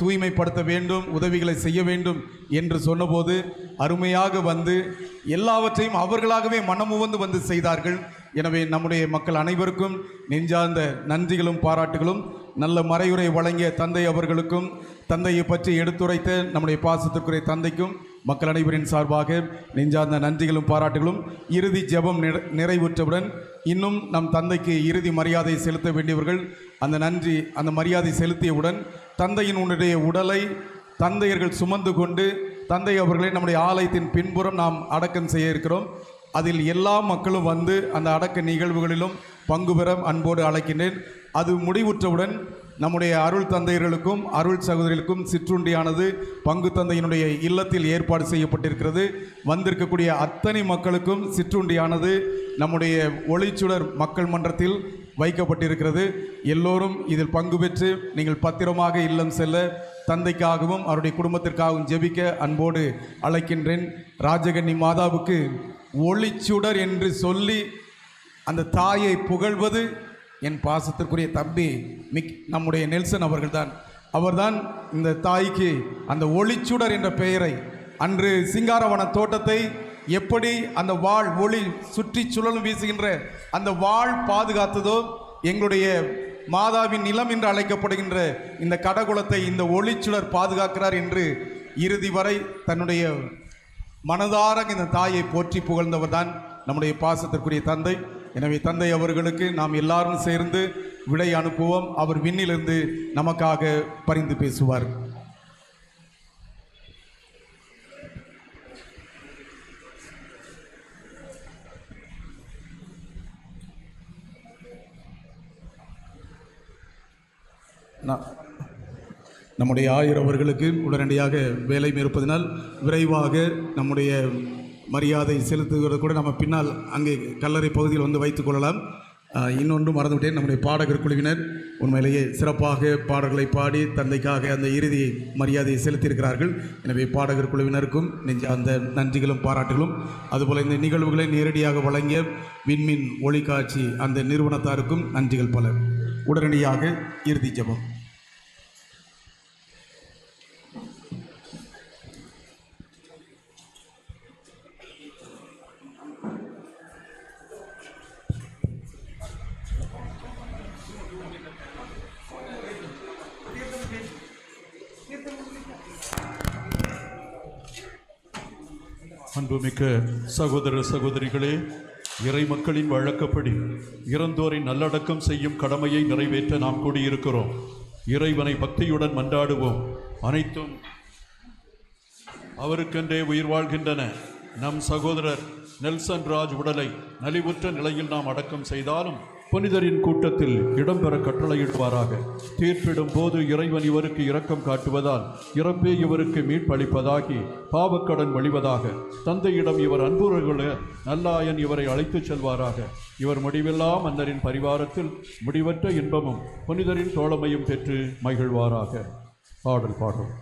S10: தூய்மைப்படுத்த வேண்டும், உதவிகளை செய்ய வேண்டும் என்று சொன்னபோது அருமையாக வந்து எல்லாவற்றையும் அவர்களாகவே மனமுவந்து வந்து செய்தார்கள். எனவே நம்முடைய மக்கள் அனைவருக்கும் நெஞ்சார்ந்த நன்றிகளும் பாராட்டுகளும். நல்ல மறையுரை வழங்கிய தந்தை அவர்களுக்கும், தந்தையை பற்றி எடுத்துரைத்த நம்முடைய பாசத்திற்குரிய தந்தைக்கும் மக்கள் அனைவரின் சார்பாக நெஞ்சார்ந்த நன்றிகளும் பாராட்டுகளும். இறுதி ஜெபம் நிறைவுற்றவுடன் இன்னும் நம் தந்தைக்கு இறுதி மரியாதை செலுத்த வேண்டியவர்கள் அந்த மரியாதை செலுத்தியவுடன் தந்தையினுடைய உடலை தந்தையர்கள் சுமந்து கொண்டு தந்தை அவர்களை நம்முடைய ஆலயத்தின் பின்புறம் நாம் அடக்கம் செய்ய இருக்கிறோம். அதில் எல்லா மக்களும் வந்து அந்த அடக்க நிகழ்வுகளிலும் பங்கு பெற அன்போடு அழைக்கின்றேன். அது முடிவுற்றவுடன் நம்முடைய அருள் தந்தையர்களுக்கும் அருள் சகோதரிகளுக்கும் சிற்றுண்டியானது பங்கு தந்தையினுடைய இல்லத்தில் ஏற்பாடு செய்யப்பட்டிருக்கிறது. வந்திருக்கக்கூடிய அத்தனை மக்களுக்கும் சிற்றுண்டியானது நம்முடைய ஒளிச்சுடர் மக்கள் மன்றத்தில் வைக்கப்பட்டிருக்கிறது. எல்லோரும் இதில் பங்கு பெற்று நீங்கள் பத்திரமாக இல்லம் செல்ல தந்தைக்காகவும் அவருடைய குடும்பத்திற்காகவும் ஜெபிக்க அன்போடு அழைக்கின்றேன். ராஜகன்னி மாதாவுக்கு ஒளிச்சுடர் என்று சொல்லி அந்த தாயை புகழ்வது என் பாசத்திற்குரிய தம்பி நம்முடைய நெல்சன் அவர்தான் இந்த தாய்க்கு அந்த ஒளிச்சுடர் என்ற பெயரை, அன்று சிங்காரவன தோட்டத்தை எப்படி அந்த வாள் ஒளி சுற்றி சுழலும் வீசுகின்ற அந்த வாள் பாதுகாத்ததோ, எங்களுடைய மாதாவின் நிலம் என்று அழைக்கப்படுகின்ற இந்த கடகுளத்தை இந்த ஒளிச்சுடர் பாதுகாக்கிறார் என்று இறுதி வரை தன்னுடைய மனதார இந்த தாயை போற்றி புகழ்ந்தவர் தான் நம்முடைய பாசத்திற்குரிய தந்தை. எனவே தந்தை அவர்களுக்கு நாம் எல்லாரும் சேர்ந்து விடை அனுப்புவோம். அவர் விண்ணிலிருந்து நமக்காக பரிந்து பேசுவார். நம்முடைய ஆயர் அவர்களுக்கு உடனடியாக வேலை இருப்பதனால் விரைவாக நம்முடைய மரியாதை செலுத்துகிறது கூட நம்ம பின்னால் அங்கே கல்லறை பகுதியில் வந்து வைத்துக் கொள்ளலாம். இன்னொன்று மறந்துவிட்டேன், நம்முடைய பாடகர் குழுவினர் உண்மையிலேயே சிறப்பாக பாடல்களை பாடி தந்தைக்காக அந்த இறுதி மரியாதையை செலுத்தியிருக்கிறார்கள். எனவே பாடகர் குழுவினருக்கும் அந்த நன்றிகளும் பாராட்டுகளும், அதுபோல் இந்த நிகழ்வுகளை நேரடியாக வழங்கிய விண்மின் ஒளிக்காட்சி அந்த நிறுவனத்தாருக்கும் நன்றிகள் பல. உடனடியாக இறுதி ஜெபம்.
S2: அன்புமிக்க சகோதர சகோதரிகளே, இறை மக்களின் வழக்கப்படி இறந்தோரை நல்லடக்கம் செய்யும் கடமையை நிறைவேற்ற நாம் கூடியிருக்கிறோம். இறைவனை பக்தியுடன் மன்றாடுவோம். அனைத்தும் அவருக்கென்றே உயிர் வாழ்கின்றன. நம் சகோதரர் நெல்சன் ராஜ் உடலை நலிவுற்ற நிலையில் நாம் அடக்கம் செய்தாலும் புனிதரின் கூட்டத்தில் இடம்பெற கட்டளையிடுவாராக. தீர்ப்பிடும் போது இறைவன் இவருக்கு இரக்கம் காட்டுவதால் இறப்பே இவருக்கு மீட்பளிப்பதாகி பாவக்கடன் வழிவதாக தந்தையிடம் இவர் அன்புறகுல நல்லாயன் இவரை அழைத்துச் செல்வாராக. இவர் முடிவில்லா மன்னரின் பரிவாரத்தில் முடிவற்ற இன்பமும் புனிதரின் தோழமையும் பெற்று மகிழ்வாராக. பாடல் பாடும்.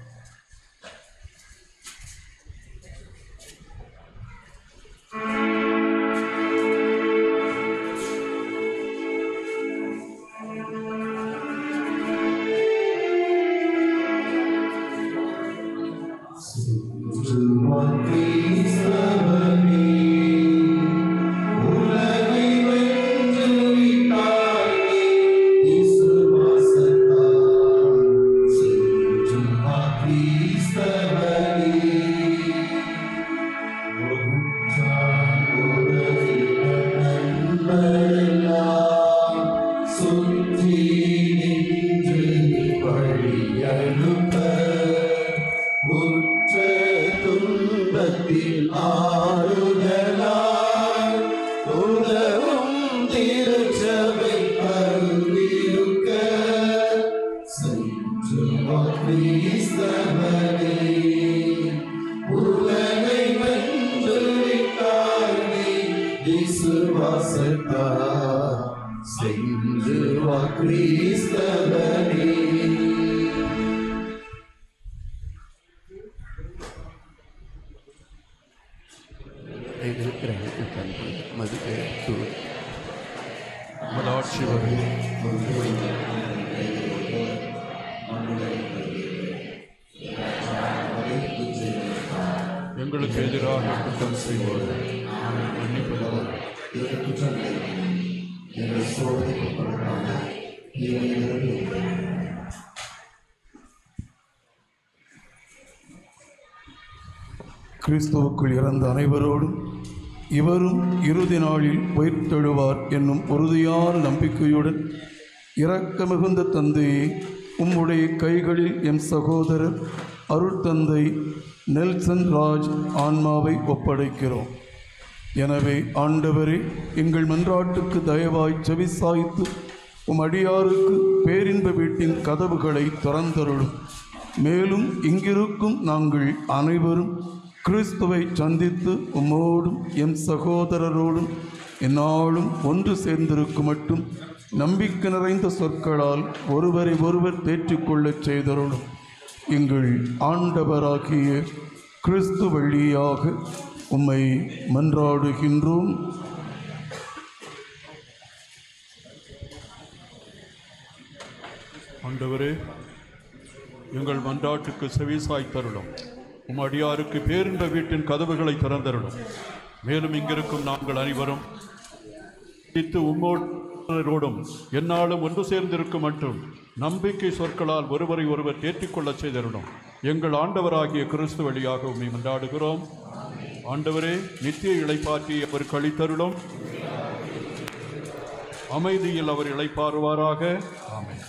S2: எங்களுக்கு எதிராக குற்றம் செய்வோர் மன்னிப்பதோடு
S10: கிறிஸ்துவுக்குள் இறந்த அனைவரோடும் இவரும் இறுதி நாளில் உயிர்த்தெழுவார் என்னும் உறுதியான நம்பிக்கையுடன் இரக்கமிகுந்த தந்தையே, உம்முடைய கைகளில் எம் சகோதரர் அருட்தந்தை நெல்சன் ராஜ் ஆன்மாவை ஒப்படைக்கிறோம். எனவே ஆண்டவரே, எங்கள் மன்றாட்டுக்கு தயவாய் செவிசாய்த்து உம் அடியாருக்கு பேரின்ப வீட்டின் கதவுகளை திறந்தருளும். மேலும் இங்கிருக்கும் நாங்கள் அனைவரும் கிறிஸ்துவை சந்தித்து உம்மோடும் எம் சகோதரரோடும் எந்நாளும் ஒன்று சேர்ந்திருக்கும் மட்டும் நம்பிக்கை நிறைந்த சொற்களால் ஒருவரை ஒருவர் தேற்றிக்கொள்ளச் செய்தருளும். எங்கள் ஆண்டவராகிய கிறிஸ்து வழியாக உம்மை மன்றாடுகின்றோம்.
S2: ஆண்டவரே, எங்கள் மன்றாட்டுக்கு செவிசாய் தருளும். உம் அடியாருக்கு பேரின்ப வீட்டின் கதவுகளை திறந்தருளும். மேலும் இங்கிருக்கும் நாங்கள் அனைவரும் உம்மோடும் எந்நாளும் ஒன்று சேர்ந்திருக்கும் மற்றும் நம்பிக்கை சொற்களால் ஒருவரை ஒருவர் தேற்றிக்கொள்ளச் செய்தருளும். எங்கள் ஆண்டவராகிய கிறிஸ்து வழியாக உம்மை மன்றாடுகிறோம். ஆண்டவரே, நித்திய இளைப்பாற்றி அவர் கழித்தருளும். அமைதியில் அவர் இளைப்பாறுவாராக. ஆமென்.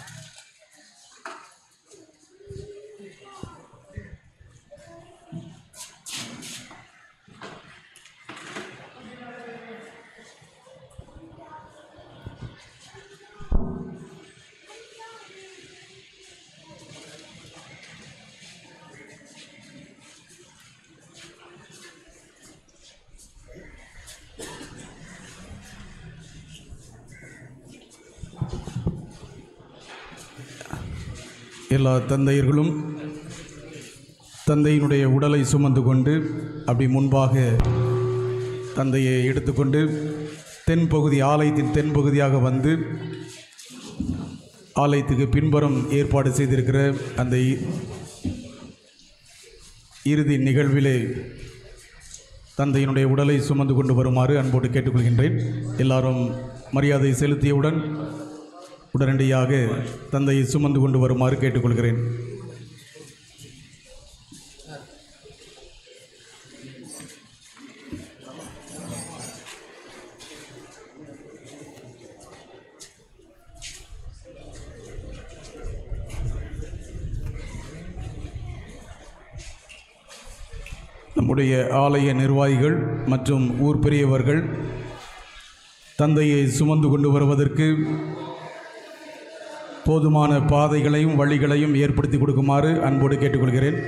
S10: எல்லா தந்தையர்களும் தந்தையினுடைய உடலை சுமந்து கொண்டு அப்படி முன்பாக தந்தையை எடுத்துக்கொண்டு தென்பகுதி ஆலயத்தின் தென்பகுதியாக வந்து ஆலயத்துக்கு பின்புறம் ஏற்பாடு செய்திருக்கிற அந்த இறுதி நிகழ்விலே தந்தையினுடைய உடலை சுமந்து கொண்டு வருமாறு அன்போடு கேட்டுக்கொள்கின்றேன். எல்லாரும் மரியாதை செலுத்தியவுடன் உடனடியாக தந்தையை சுமந்து கொண்டு வருமாறு கேட்டுக்கொள்கிறேன். நம்முடைய ஆலய நிர்வாகிகள் மற்றும் ஊர் பெரியவர்கள் தந்தையை சுமந்து கொண்டு வருவதற்கு போதுமான பாதைகளையும் வழிகளையும் ஏற்படுத்தி கொடுக்குமாறு அன்போடு கேட்டுக்கொள்கிறேன்.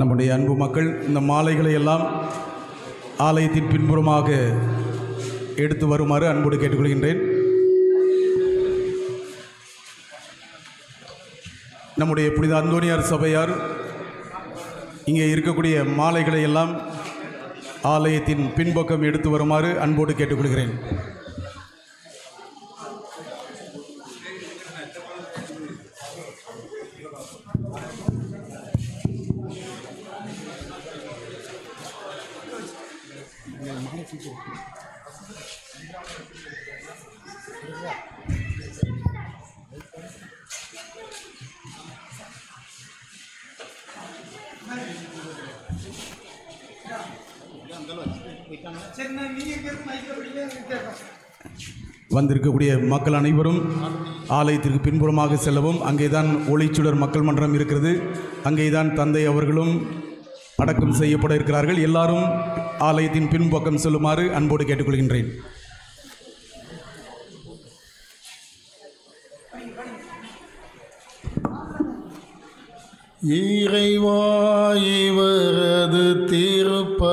S10: நம்முடைய அன்பு மக்கள் இந்த மாலைகளை எல்லாம் ஆலயத்தின் பின்புறமாக எடுத்து வருமாறு அன்போடு கேட்டுக்கொள்கின்றேன். நம்முடைய புனித அந்தோனியார் சபையார் இங்கே இருக்கக்கூடிய மாலைகளை எல்லாம் ஆலயத்தின் பின்பக்கம் எடுத்து வருமாறு அன்போடு கேட்டுக்கொள்கிறேன். வந்திருக்கக்கூடிய மக்கள் அனைவரும் ஆலயத்திற்கு பின்புறமாக செல்லவும். அங்கேதான் ஒளிச்சுடர் மக்கள் மன்றம் இருக்கிறது. அங்கேதான் தந்தை அவர்களும் அடக்கம் செய்யப்பட இருக்கிறார்கள். எல்லாரும் ஆலயத்தின் பின்பக்கம் செல்லுமாறு அன்போடு கேட்டுக்கொள்கின்றேன்.
S1: இறைவா இவரது திருப்ப